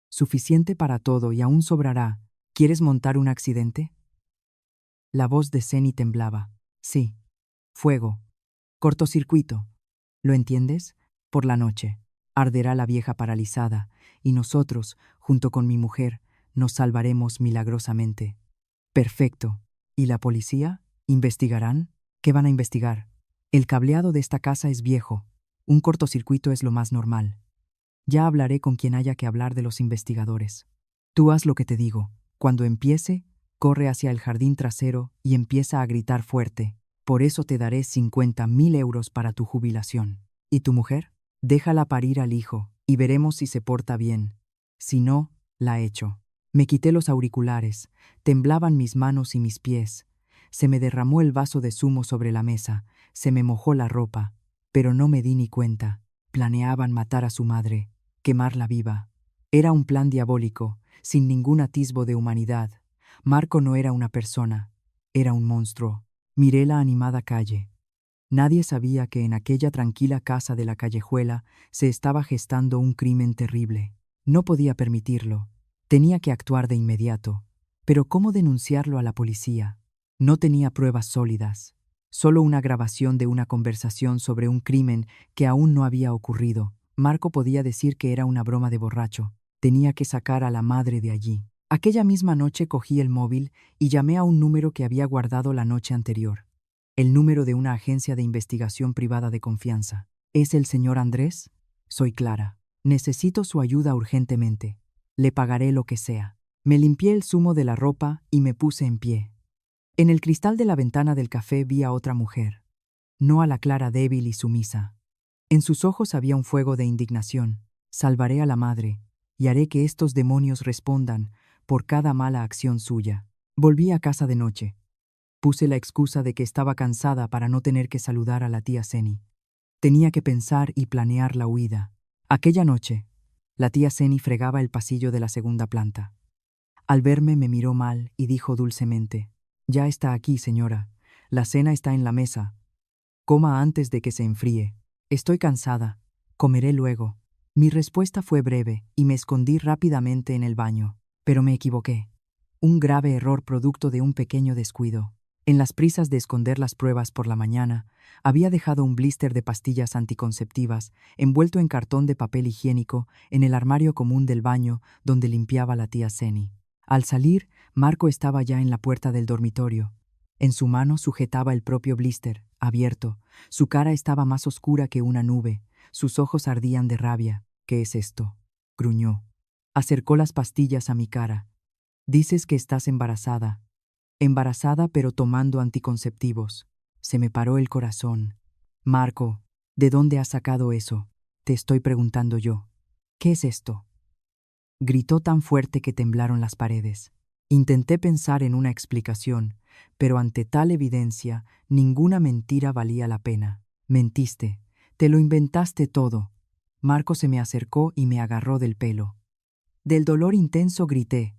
Suficiente para todo y aún sobrará. ¿Quieres montar un accidente? La voz de Zeni temblaba. Sí. Fuego. Cortocircuito. ¿Lo entiendes? Por la noche. Arderá la vieja paralizada, y nosotros, junto con mi mujer, nos salvaremos milagrosamente. Perfecto. ¿Y la policía? ¿Investigarán? ¿Qué van a investigar? El cableado de esta casa es viejo. Un cortocircuito es lo más normal. Ya hablaré con quien haya que hablar de los investigadores. Tú haz lo que te digo. Cuando empiece, corre hacia el jardín trasero y empieza a gritar fuerte. Por eso te daré 50.000 euros para tu jubilación. ¿Y tu mujer? Déjala parir al hijo, y veremos si se porta bien. Si no, la echo. Me quité los auriculares, temblaban mis manos y mis pies. Se me derramó el vaso de zumo sobre la mesa, se me mojó la ropa, pero no me di ni cuenta. Planeaban matar a su madre, quemarla viva. Era un plan diabólico, sin ningún atisbo de humanidad. Marco no era una persona, era un monstruo. Miré la animada calle. Nadie sabía que en aquella tranquila casa de la callejuela se estaba gestando un crimen terrible. No podía permitirlo. Tenía que actuar de inmediato. Pero ¿cómo denunciarlo a la policía? No tenía pruebas sólidas. Solo una grabación de una conversación sobre un crimen que aún no había ocurrido. Marco podía decir que era una broma de borracho. Tenía que sacar a la madre de allí. Aquella misma noche cogí el móvil y llamé a un número que había guardado la noche anterior. El número de una agencia de investigación privada de confianza. ¿Es el señor Andrés? Soy Clara. Necesito su ayuda urgentemente. Le pagaré lo que sea. Me limpié el zumo de la ropa y me puse en pie. En el cristal de la ventana del café vi a otra mujer. No a la Clara débil y sumisa. En sus ojos había un fuego de indignación. Salvaré a la madre y haré que estos demonios respondan por cada mala acción suya. Volví a casa de noche. Puse la excusa de que estaba cansada para no tener que saludar a la tía Zeni. Tenía que pensar y planear la huida. Aquella noche, la tía Zeni fregaba el pasillo de la segunda planta. Al verme me miró mal y dijo dulcemente: «Ya está aquí, señora. La cena está en la mesa. Coma antes de que se enfríe. Estoy cansada. Comeré luego». Mi respuesta fue breve y me escondí rápidamente en el baño. Pero me equivoqué. Un grave error producto de un pequeño descuido. En las prisas de esconder las pruebas por la mañana, había dejado un blister de pastillas anticonceptivas envuelto en cartón de papel higiénico en el armario común del baño donde limpiaba la tía Zeni. Al salir, Marco estaba ya en la puerta del dormitorio. En su mano sujetaba el propio blister, abierto. Su cara estaba más oscura que una nube. Sus ojos ardían de rabia. «¿Qué es esto?», gruñó. Acercó las pastillas a mi cara. «Dices que estás embarazada». Embarazada pero tomando anticonceptivos. Se me paró el corazón. «Marco, ¿de dónde has sacado eso?», te estoy preguntando yo. «¿Qué es esto?», gritó tan fuerte que temblaron las paredes. Intenté pensar en una explicación, pero ante tal evidencia, ninguna mentira valía la pena. «Mentiste. Te lo inventaste todo». Marco se me acercó y me agarró del pelo. Del dolor intenso grité: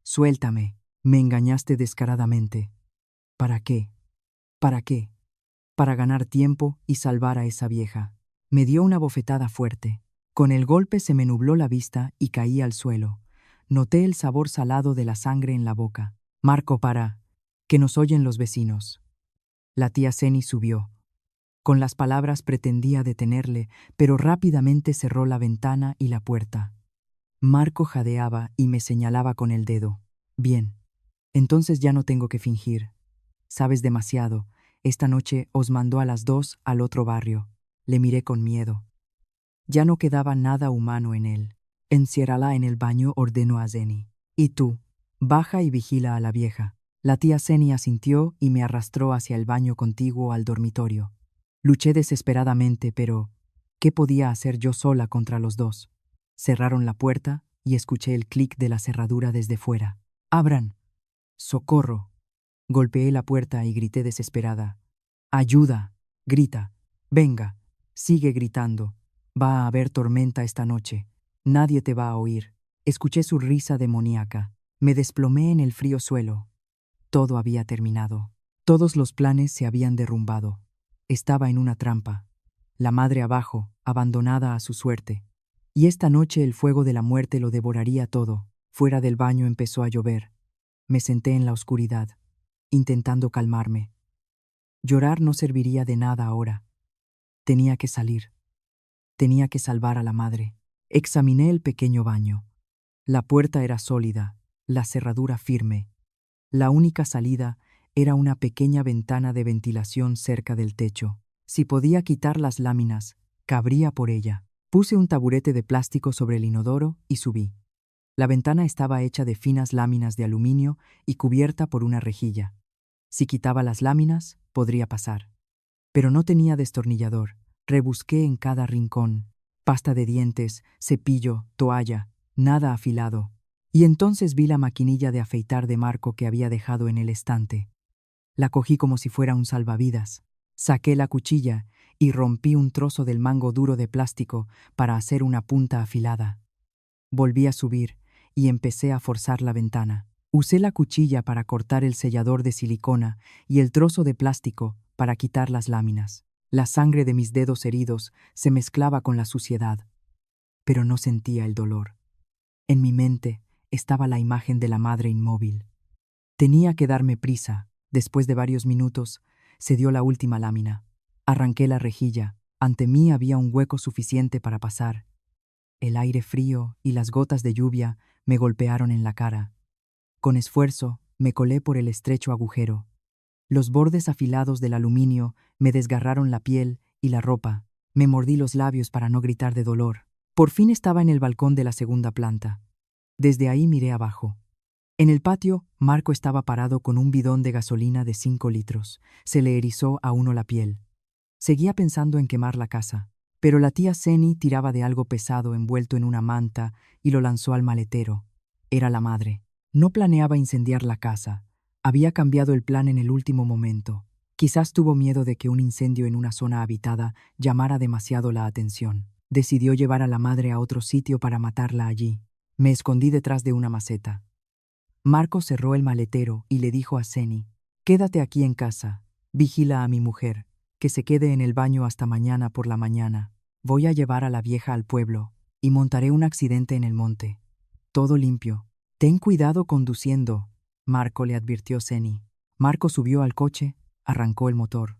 «Suéltame. Me engañaste descaradamente». «¿Para qué? ¿Para qué?». «Para ganar tiempo y salvar a esa vieja». Me dio una bofetada fuerte. Con el golpe se me nubló la vista y caí al suelo. Noté el sabor salado de la sangre en la boca. «Marco, para, que nos oyen los vecinos». La tía Zeni subió. Con las palabras pretendía detenerle, pero rápidamente cerró la ventana y la puerta. Marco jadeaba y me señalaba con el dedo. «Bien. Entonces ya no tengo que fingir. Sabes demasiado. Esta noche os mandó a las 2 al otro barrio. Le miré con miedo. Ya no quedaba nada humano en él. Enciérrala en el baño, ordenó a Zeni. Y tú, baja y vigila a la vieja. La tía Zeni asintió y me arrastró hacia el baño contiguo al dormitorio. Luché desesperadamente, pero ¿qué podía hacer yo sola contra los dos? Cerraron la puerta y escuché el clic de la cerradura desde fuera. ¡Abran! ¡Socorro! Golpeé la puerta y grité desesperada. ¡Ayuda! Grita. Venga. Sigue gritando. Va a haber tormenta esta noche. Nadie te va a oír. Escuché su risa demoníaca. Me desplomé en el frío suelo. Todo había terminado. Todos los planes se habían derrumbado. Estaba en una trampa. La madre abajo, abandonada a su suerte. Y esta noche el fuego de la muerte lo devoraría todo. Fuera del baño empezó a llover. Me senté en la oscuridad, intentando calmarme. Llorar no serviría de nada ahora. Tenía que salir. Tenía que salvar a la madre. Examiné el pequeño baño. La puerta era sólida, la cerradura firme. La única salida era una pequeña ventana de ventilación cerca del techo. Si podía quitar las láminas, cabría por ella. Puse un taburete de plástico sobre el inodoro y subí. La ventana estaba hecha de finas láminas de aluminio y cubierta por una rejilla. Si quitaba las láminas, podría pasar. Pero no tenía destornillador. Rebusqué en cada rincón. Pasta de dientes, cepillo, toalla, nada afilado. Y entonces vi la maquinilla de afeitar de Marco que había dejado en el estante. La cogí como si fuera un salvavidas. Saqué la cuchilla y rompí un trozo del mango duro de plástico para hacer una punta afilada. Volví a subir y empecé a forzar la ventana. Usé la cuchilla para cortar el sellador de silicona y el trozo de plástico para quitar las láminas. La sangre de mis dedos heridos se mezclaba con la suciedad, pero no sentía el dolor. En mi mente estaba la imagen de la madre inmóvil. Tenía que darme prisa. Después de varios minutos, se dio la última lámina. Arranqué la rejilla. Ante mí había un hueco suficiente para pasar. El aire frío y las gotas de lluvia me golpearon en la cara. Con esfuerzo, me colé por el estrecho agujero. Los bordes afilados del aluminio me desgarraron la piel y la ropa. Me mordí los labios para no gritar de dolor. Por fin estaba en el balcón de la segunda planta. Desde ahí miré abajo. En el patio, Marco estaba parado con un bidón de gasolina de 5 litros. Se le erizó a uno la piel. Seguía pensando en quemar la casa, pero la tía Zeni tiraba de algo pesado envuelto en una manta y lo lanzó al maletero. Era la madre. No planeaba incendiar la casa. Había cambiado el plan en el último momento. Quizás tuvo miedo de que un incendio en una zona habitada llamara demasiado la atención. Decidió llevar a la madre a otro sitio para matarla allí. Me escondí detrás de una maceta. Marco cerró el maletero y le dijo a Zeni: «Quédate aquí en casa. Vigila a mi mujer. Que se quede en el baño hasta mañana por la mañana. Voy a llevar a la vieja al pueblo y montaré un accidente en el monte. Todo limpio. Ten cuidado conduciendo», Marco le advirtió Zeni. Marco subió al coche, arrancó el motor.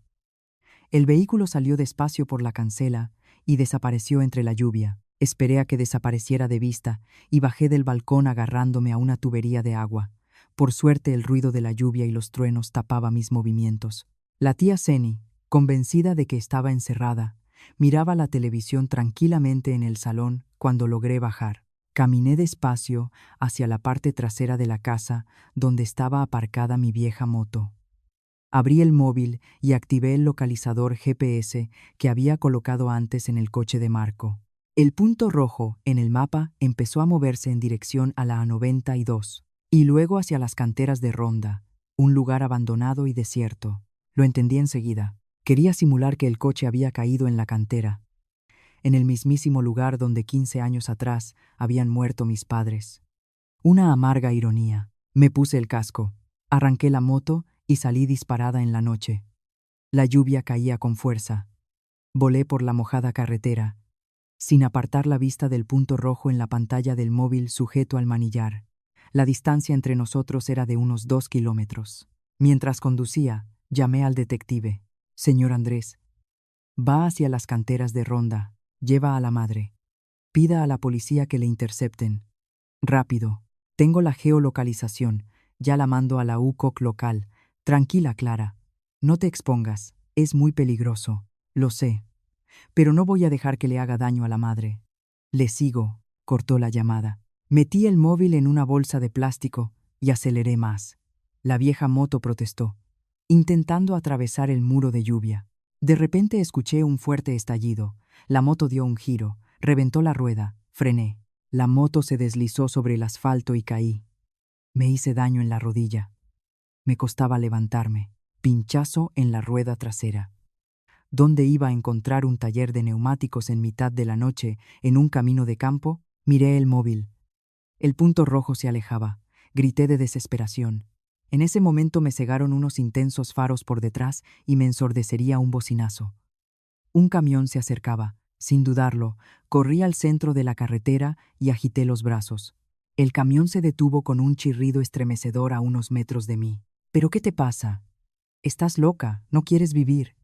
El vehículo salió despacio por la cancela y desapareció entre la lluvia. Esperé a que desapareciera de vista y bajé del balcón agarrándome a una tubería de agua. Por suerte el ruido de la lluvia y los truenos tapaba mis movimientos. La tía Zeni, convencida de que estaba encerrada, miraba la televisión tranquilamente en el salón cuando logré bajar. Caminé despacio hacia la parte trasera de la casa donde estaba aparcada mi vieja moto. Abrí el móvil y activé el localizador GPS que había colocado antes en el coche de Marco. El punto rojo en el mapa empezó a moverse en dirección a la A92 y luego hacia las canteras de Ronda, un lugar abandonado y desierto. Lo entendí enseguida. Quería simular que el coche había caído en la cantera, en el mismísimo lugar donde 15 años atrás habían muerto mis padres. Una amarga ironía. Me puse el casco, arranqué la moto y salí disparada en la noche. La lluvia caía con fuerza. Volé por la mojada carretera, sin apartar la vista del punto rojo en la pantalla del móvil sujeto al manillar. La distancia entre nosotros era de unos 2 kilómetros. Mientras conducía, llamé al detective. «Señor Andrés, va hacia las canteras de Ronda. Lleva a la madre. Pida a la policía que le intercepten. Rápido. Tengo la geolocalización. Ya la mando a la UCOC local. Tranquila, Clara. No te expongas, es muy peligroso, lo sé, pero no voy a dejar que le haga daño a la madre. Le sigo, cortó la llamada. Metí el móvil en una bolsa de plástico y aceleré más. La vieja moto protestó, intentando atravesar el muro de lluvia. De repente escuché un fuerte estallido. La moto dio un giro, reventó la rueda, frené. La moto se deslizó sobre el asfalto y caí. Me hice daño en la rodilla. Me costaba levantarme. Pinchazo en la rueda trasera. ¿Dónde iba a encontrar un taller de neumáticos en mitad de la noche, en un camino de campo? Miré el móvil. El punto rojo se alejaba. Grité de desesperación. En ese momento me cegaron unos intensos faros por detrás y me ensordecería un bocinazo. Un camión se acercaba. Sin dudarlo, corrí al centro de la carretera y agité los brazos. El camión se detuvo con un chirrido estremecedor a unos metros de mí. ¿Pero qué te pasa? Estás loca, no quieres vivir,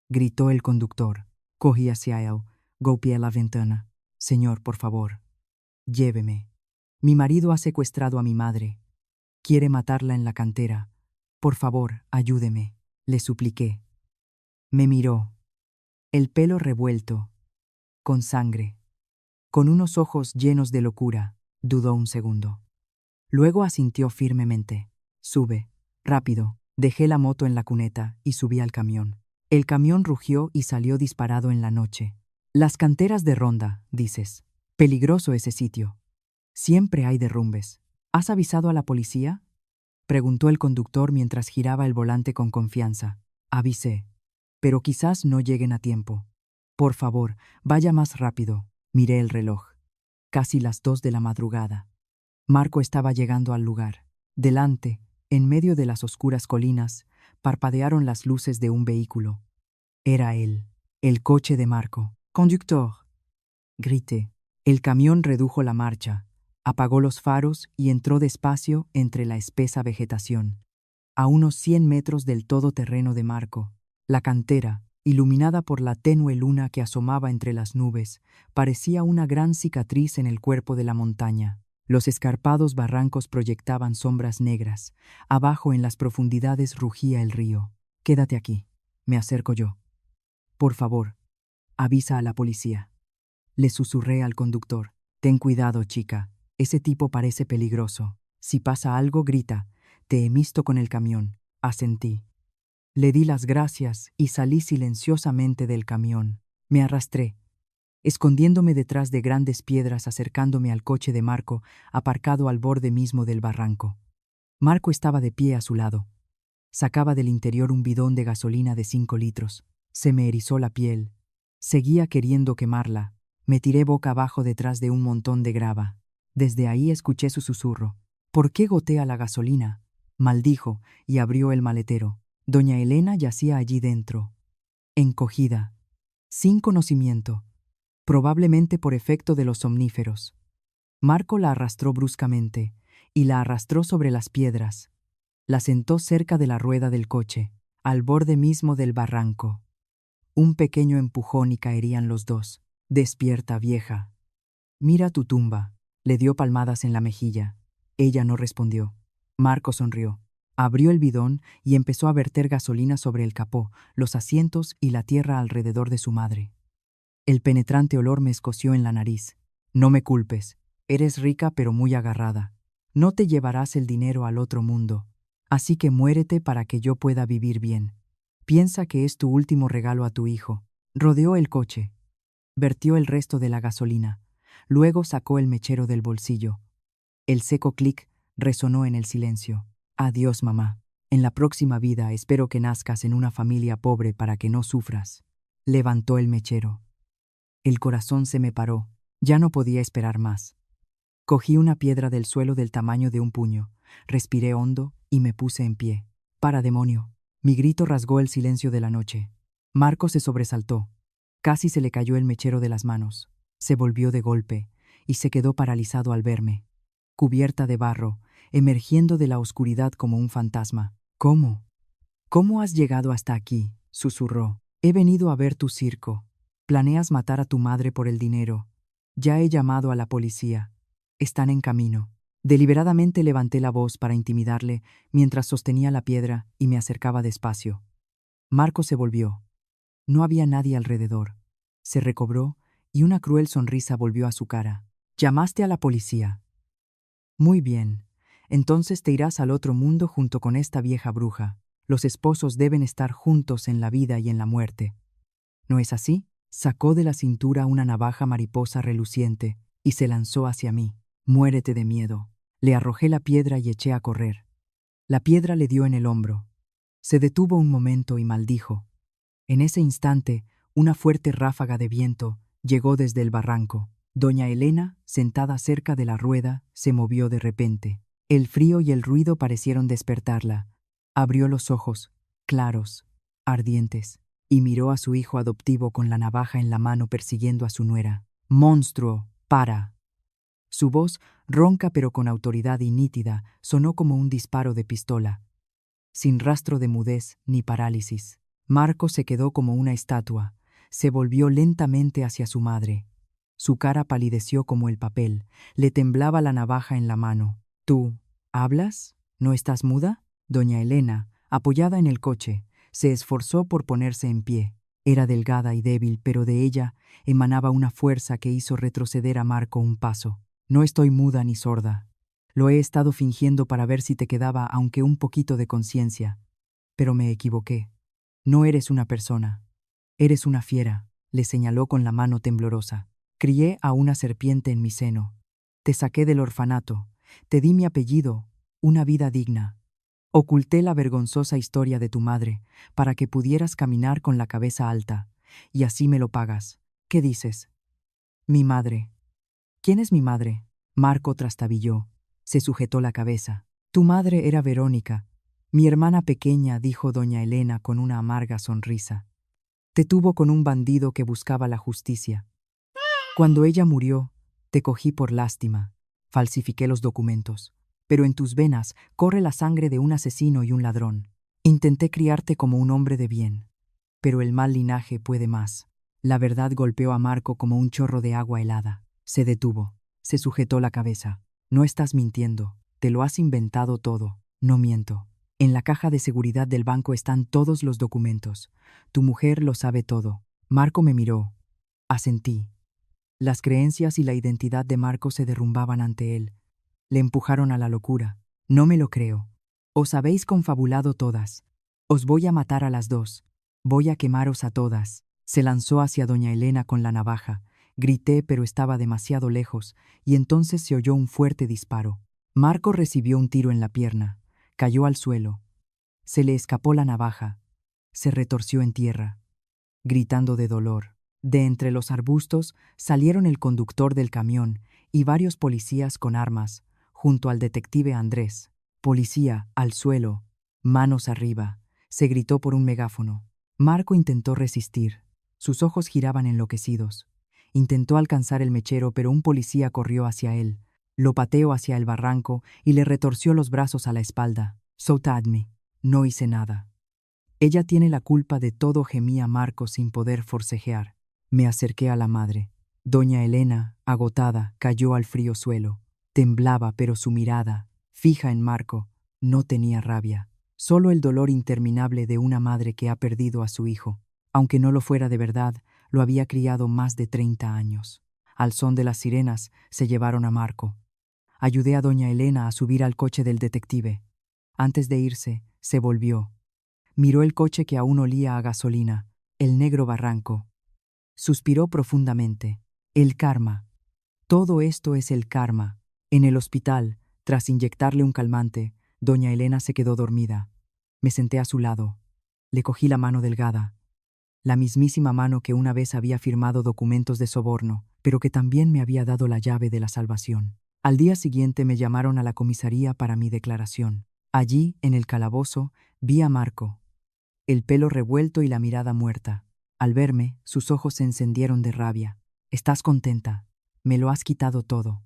gritó el conductor. Corrí hacia él, golpeé la ventana. Señor, por favor, lléveme. Mi marido ha secuestrado a mi madre. Quiere matarla en la cantera. Por favor, ayúdeme, le supliqué. Me miró, el pelo revuelto, con sangre, con unos ojos llenos de locura. Dudó un segundo. Luego asintió firmemente. Sube, rápido. Dejé la moto en la cuneta y subí al camión. El camión rugió y salió disparado en la noche. Las canteras de Ronda, dices. Peligroso ese sitio. Siempre hay derrumbes. ¿Has avisado a la policía? Preguntó el conductor mientras giraba el volante con confianza. Avisé. Pero quizás no lleguen a tiempo. Por favor, vaya más rápido. Miré el reloj. Casi las 2 de la madrugada. Marco estaba llegando al lugar. Delante, en medio de las oscuras colinas, parpadearon las luces de un vehículo. Era él, el coche de Marco. «Conductor», grité. El camión redujo la marcha, apagó los faros y entró despacio entre la espesa vegetación. A unos 100 metros del todoterreno de Marco, la cantera, iluminada por la tenue luna que asomaba entre las nubes, parecía una gran cicatriz en el cuerpo de la montaña. Los escarpados barrancos proyectaban sombras negras. Abajo en las profundidades rugía el río. «Quédate aquí», me acerco yo. «Por favor, avisa a la policía». Le susurré al conductor. «Ten cuidado, chica. Ese tipo parece peligroso. Si pasa algo, grita. Te he visto con el camión». Asentí. Le di las gracias y salí silenciosamente del camión. Me arrastré, escondiéndome detrás de grandes piedras, acercándome al coche de Marco, aparcado al borde mismo del barranco. Marco estaba de pie a su lado. Sacaba del interior un bidón de gasolina de 5 litros. Se me erizó la piel. Seguía queriendo quemarla. Me tiré boca abajo detrás de un montón de grava. Desde ahí escuché su susurro. «¿Por qué gotea la gasolina?», maldijo y abrió el maletero. Doña Elena yacía allí dentro, encogida, sin conocimiento, probablemente por efecto de los somníferos. Marco la arrastró bruscamente y la arrastró sobre las piedras. La sentó cerca de la rueda del coche, al borde mismo del barranco. Un pequeño empujón y caerían los dos. «Despierta, vieja. Mira tu tumba». Le dio palmadas en la mejilla. Ella no respondió. Marco sonrió. Abrió el bidón y empezó a verter gasolina sobre el capó, los asientos y la tierra alrededor de su madre. El penetrante olor me escoció en la nariz. «No me culpes. Eres rica pero muy agarrada. No te llevarás el dinero al otro mundo. Así que muérete para que yo pueda vivir bien. Piensa que es tu último regalo a tu hijo». Rodeó el coche. Vertió el resto de la gasolina. Luego sacó el mechero del bolsillo. El seco clic resonó en el silencio. «Adiós, mamá. En la próxima vida espero que nazcas en una familia pobre para que no sufras». Levantó el mechero. El corazón se me paró. Ya no podía esperar más. Cogí una piedra del suelo del tamaño de un puño, respiré hondo y me puse en pie. «¡Para, demonio!». Mi grito rasgó el silencio de la noche. Marco se sobresaltó. Casi se le cayó el mechero de las manos. Se volvió de golpe y se quedó paralizado al verme, cubierta de barro, emergiendo de la oscuridad como un fantasma. «¿Cómo? ¿Cómo has llegado hasta aquí?», susurró. «He venido a ver tu circo. Planeas matar a tu madre por el dinero. Ya he llamado a la policía. Están en camino». Deliberadamente levanté la voz para intimidarle mientras sostenía la piedra y me acercaba despacio. Marco se volvió. No había nadie alrededor. Se recobró y una cruel sonrisa volvió a su cara. «¿Llamaste a la policía?» «Muy bien. Entonces te irás al otro mundo junto con esta vieja bruja. Los esposos deben estar juntos en la vida y en la muerte. ¿No es así?» Sacó de la cintura una navaja mariposa reluciente y se lanzó hacia mí. «Muérete de miedo». Le arrojé la piedra y eché a correr. La piedra le dio en el hombro. Se detuvo un momento y maldijo. En ese instante, una fuerte ráfaga de viento llegó desde el barranco. Doña Elena, sentada cerca de la rueda, se movió de repente. El frío y el ruido parecieron despertarla. Abrió los ojos, claros, ardientes, y miró a su hijo adoptivo con la navaja en la mano persiguiendo a su nuera. «¡Monstruo! ¡Para!». Su voz, ronca pero con autoridad y nítida, sonó como un disparo de pistola, sin rastro de mudez ni parálisis. Marco se quedó como una estatua, se volvió lentamente hacia su madre. Su cara palideció como el papel, le temblaba la navaja en la mano. «¿Tú hablas? ¿No estás muda?» Doña Elena, apoyada en el coche, se esforzó por ponerse en pie. Era delgada y débil, pero de ella emanaba una fuerza que hizo retroceder a Marco un paso. «No estoy muda ni sorda. Lo he estado fingiendo para ver si te quedaba aunque un poquito de conciencia. Pero me equivoqué. No eres una persona. Eres una fiera», le señaló con la mano temblorosa. «Crié a una serpiente en mi seno. Te saqué del orfanato. Te di mi apellido, una vida digna. Oculté la vergonzosa historia de tu madre para que pudieras caminar con la cabeza alta. Y así me lo pagas. ¿Qué dices?» «Mi madre». «¿Quién es mi madre?». Marco trastabilló. Se sujetó la cabeza. «Tu madre era Verónica, mi hermana pequeña», dijo doña Elena con una amarga sonrisa. «Te tuvo con un bandido que buscaba la justicia. Cuando ella murió, te cogí por lástima. Falsifiqué los documentos. Pero en tus venas corre la sangre de un asesino y un ladrón. Intenté criarte como un hombre de bien. Pero el mal linaje puede más». La verdad golpeó a Marco como un chorro de agua helada. Se detuvo. Se sujetó la cabeza. «No estás mintiendo. Te lo has inventado todo». «No miento. En la caja de seguridad del banco están todos los documentos. Tu mujer lo sabe todo». Marco me miró. Asentí. Las creencias y la identidad de Marco se derrumbaban ante él. Le empujaron a la locura. «No me lo creo. Os habéis confabulado todas. Os voy a matar a las dos. Voy a quemaros a todas». Se lanzó hacia doña Elena con la navaja. Grité, pero estaba demasiado lejos, y entonces se oyó un fuerte disparo. Marco recibió un tiro en la pierna. Cayó al suelo. Se le escapó la navaja. Se retorció en tierra, gritando de dolor. De entre los arbustos salieron el conductor del camión y varios policías con armas, junto al detective Andrés. «Policía, al suelo, manos arriba», se gritó por un megáfono. Marco intentó resistir. Sus ojos giraban enloquecidos. Intentó alcanzar el mechero, pero un policía corrió hacia él. Lo pateó hacia el barranco y le retorció los brazos a la espalda. «Soltadme». «No hice nada». «Ella tiene la culpa de todo», gemía Marco sin poder forcejear. Me acerqué a la madre. Doña Elena, agotada, cayó al frío suelo. Temblaba, pero su mirada, fija en Marco, no tenía rabia. Solo el dolor interminable de una madre que ha perdido a su hijo. Aunque no lo fuera de verdad, lo había criado más de 30 años. Al son de las sirenas, se llevaron a Marco. Ayudé a doña Elena a subir al coche del detective. Antes de irse, se volvió. Miró el coche que aún olía a gasolina, el negro barranco. Suspiró profundamente. El karma. Todo esto es el karma. En el hospital, tras inyectarle un calmante, doña Elena se quedó dormida. Me senté a su lado. Le cogí la mano delgada. La mismísima mano que una vez había firmado documentos de soborno, pero que también me había dado la llave de la salvación. Al día siguiente me llamaron a la comisaría para mi declaración. Allí, en el calabozo, vi a Marco, el pelo revuelto y la mirada muerta. Al verme, sus ojos se encendieron de rabia. «¿Estás contenta? Me lo has quitado todo».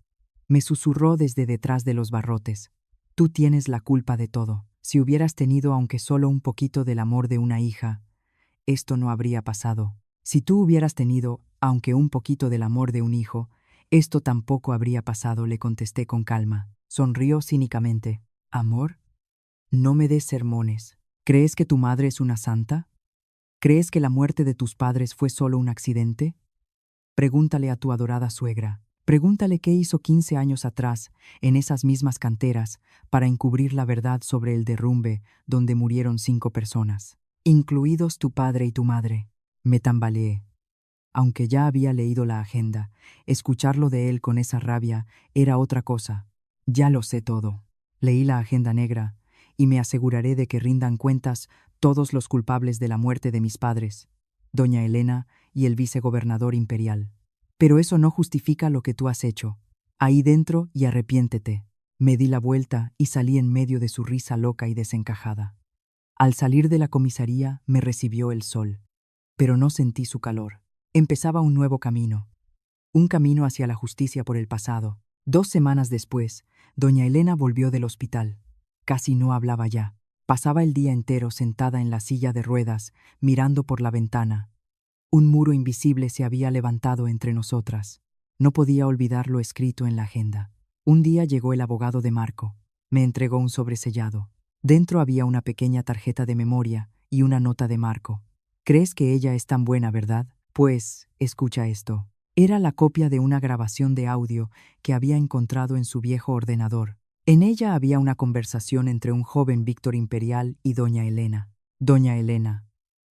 Me susurró desde detrás de los barrotes. «Tú tienes la culpa de todo. Si hubieras tenido aunque solo un poquito del amor de una hija, esto no habría pasado. Si tú hubieras tenido aunque un poquito del amor de un hijo, esto tampoco habría pasado», le contesté con calma. Sonrió cínicamente. «¿Amor? No me des sermones. ¿Crees que tu madre es una santa? ¿Crees que la muerte de tus padres fue solo un accidente? Pregúntale a tu adorada suegra. Pregúntale qué hizo 15 años atrás, en esas mismas canteras, para encubrir la verdad sobre el derrumbe donde murieron 5 personas, incluidos tu padre y tu madre. Me tambaleé. Aunque ya había leído la agenda, escucharlo de él con esa rabia era otra cosa. Ya lo sé todo. Leí la agenda negra, y me aseguraré de que rindan cuentas todos los culpables de la muerte de mis padres, doña Elena y el vicegobernador imperial. Pero eso no justifica lo que tú has hecho. Ahí dentro y arrepiéntete. Me di la vuelta y salí en medio de su risa loca y desencajada. Al salir de la comisaría me recibió el sol, pero no sentí su calor. Empezaba un nuevo camino. Un camino hacia la justicia por el pasado. 2 semanas después, doña Elena volvió del hospital. Casi no hablaba ya. Pasaba el día entero sentada en la silla de ruedas, mirando por la ventana. Un muro invisible se había levantado entre nosotras. No podía olvidar lo escrito en la agenda. Un día llegó el abogado de Marco. Me entregó un sobresellado. Dentro había una pequeña tarjeta de memoria y una nota de Marco. ¿Crees que ella es tan buena, verdad? Pues, escucha esto. Era la copia de una grabación de audio que había encontrado en su viejo ordenador. En ella había una conversación entre un joven Víctor Imperial y doña Elena. Doña Elena: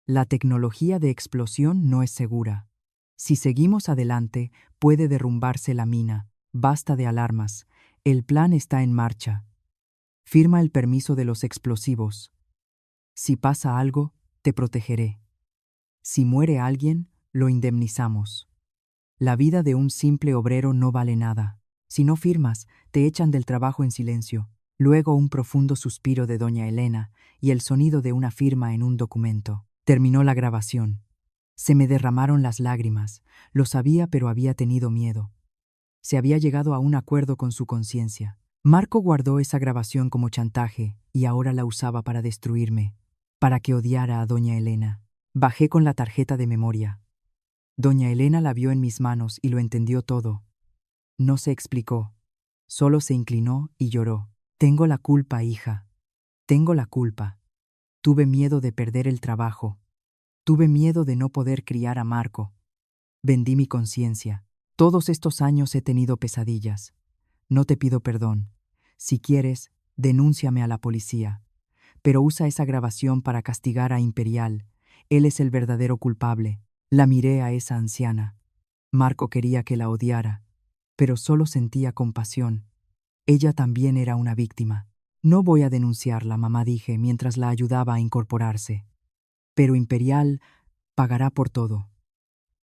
la tecnología de explosión no es segura. Si seguimos adelante, puede derrumbarse la mina. Basta de alarmas. El plan está en marcha. Firma el permiso de los explosivos. Si pasa algo, te protegeré. Si muere alguien, lo indemnizamos. La vida de un simple obrero no vale nada. Si no firmas, te echan del trabajo en silencio. Luego un profundo suspiro de doña Elena y el sonido de una firma en un documento. Terminó la grabación. Se me derramaron las lágrimas. Lo sabía, pero había tenido miedo. Se había llegado a un acuerdo con su conciencia. Marco guardó esa grabación como chantaje y ahora la usaba para destruirme, para que odiara a doña Elena. Bajé con la tarjeta de memoria. Doña Elena la vio en mis manos y lo entendió todo. No se explicó. Solo se inclinó y lloró. Tengo la culpa, hija. Tengo la culpa. Tuve miedo de perder el trabajo. Tuve miedo de no poder criar a Marco. Vendí mi conciencia. Todos estos años he tenido pesadillas. No te pido perdón. Si quieres, denúnciame a la policía. Pero usa esa grabación para castigar a Imperial. Él es el verdadero culpable. La miré a esa anciana. Marco quería que la odiara, pero solo sentía compasión. Ella también era una víctima. No voy a denunciarla, mamá, dije mientras la ayudaba a incorporarse. Pero Imperial pagará por todo.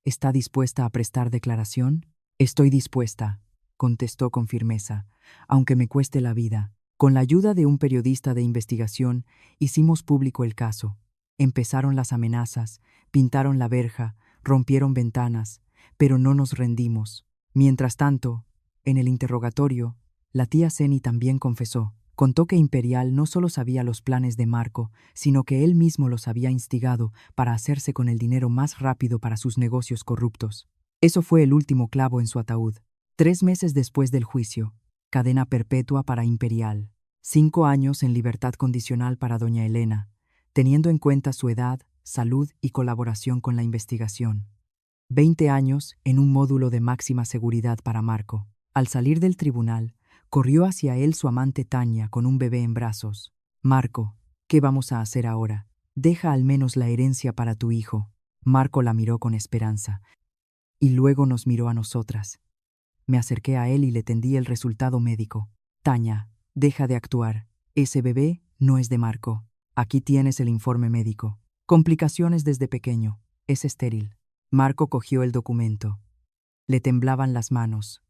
¿Está dispuesta a prestar declaración? Estoy dispuesta, contestó con firmeza, aunque me cueste la vida. Con la ayuda de un periodista de investigación, hicimos público el caso. Empezaron las amenazas, pintaron la verja, rompieron ventanas, pero no nos rendimos. Mientras tanto, en el interrogatorio, la tía Seni también confesó. Contó que Imperial no solo sabía los planes de Marco, sino que él mismo los había instigado para hacerse con el dinero más rápido para sus negocios corruptos. Eso fue el último clavo en su ataúd. 3 meses después del juicio, cadena perpetua para Imperial. 5 años en libertad condicional para doña Elena, teniendo en cuenta su edad, salud y colaboración con la investigación. 20 años en un módulo de máxima seguridad para Marco. Al salir del tribunal, corrió hacia él su amante Tania con un bebé en brazos. Marco, ¿qué vamos a hacer ahora? Deja al menos la herencia para tu hijo. Marco la miró con esperanza, y luego nos miró a nosotras. Me acerqué a él y le tendí el resultado médico. Tania, deja de actuar. Ese bebé no es de Marco. Aquí tienes el informe médico. Complicaciones desde pequeño. Es estéril. Marco cogió el documento. Le temblaban las manos.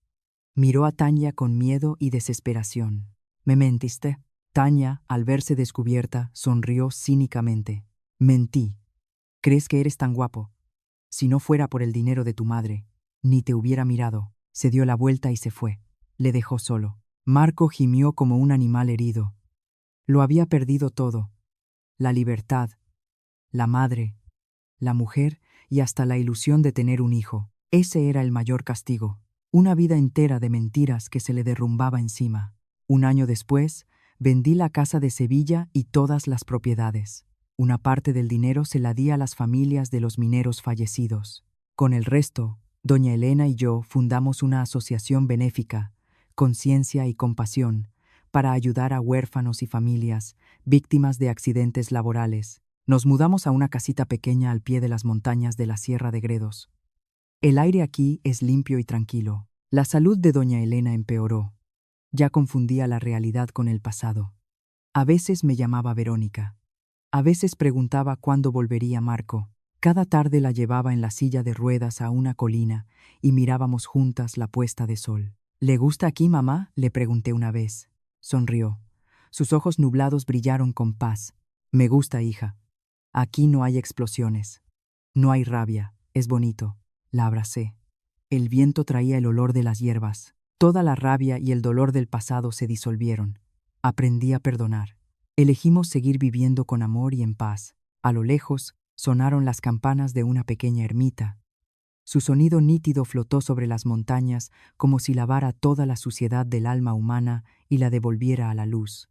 Miró a Tania con miedo y desesperación. ¿Me mentiste? Tania, al verse descubierta, sonrió cínicamente. Mentí. ¿Crees que eres tan guapo? Si no fuera por el dinero de tu madre, ni te hubiera mirado. Se dio la vuelta y se fue. Le dejó solo. Marco gimió como un animal herido. Lo había perdido todo. La libertad, la madre, la mujer y hasta la ilusión de tener un hijo. Ese era el mayor castigo. Una vida entera de mentiras que se le derrumbaba encima. 1 año después, vendí la casa de Sevilla y todas las propiedades. Una parte del dinero se la di a las familias de los mineros fallecidos. Con el resto, doña Elena y yo fundamos una asociación benéfica, Conciencia y Compasión, para ayudar a huérfanos y familias víctimas de accidentes laborales. Nos mudamos a una casita pequeña al pie de las montañas de la Sierra de Gredos. El aire aquí es limpio y tranquilo. La salud de doña Elena empeoró. Ya confundía la realidad con el pasado. A veces me llamaba Verónica. A veces preguntaba cuándo volvería Marco. Cada tarde la llevaba en la silla de ruedas a una colina y mirábamos juntas la puesta de sol. ¿Le gusta aquí, mamá?, le pregunté una vez. Sonrió. Sus ojos nublados brillaron con paz. Me gusta, hija. Aquí no hay explosiones. No hay rabia. Es bonito. La abracé. El viento traía el olor de las hierbas. Toda la rabia y el dolor del pasado se disolvieron. Aprendí a perdonar. Elegimos seguir viviendo con amor y en paz. A lo lejos, sonaron las campanas de una pequeña ermita. Su sonido nítido flotó sobre las montañas como si lavara toda la suciedad del alma humana y la devolviera a la luz.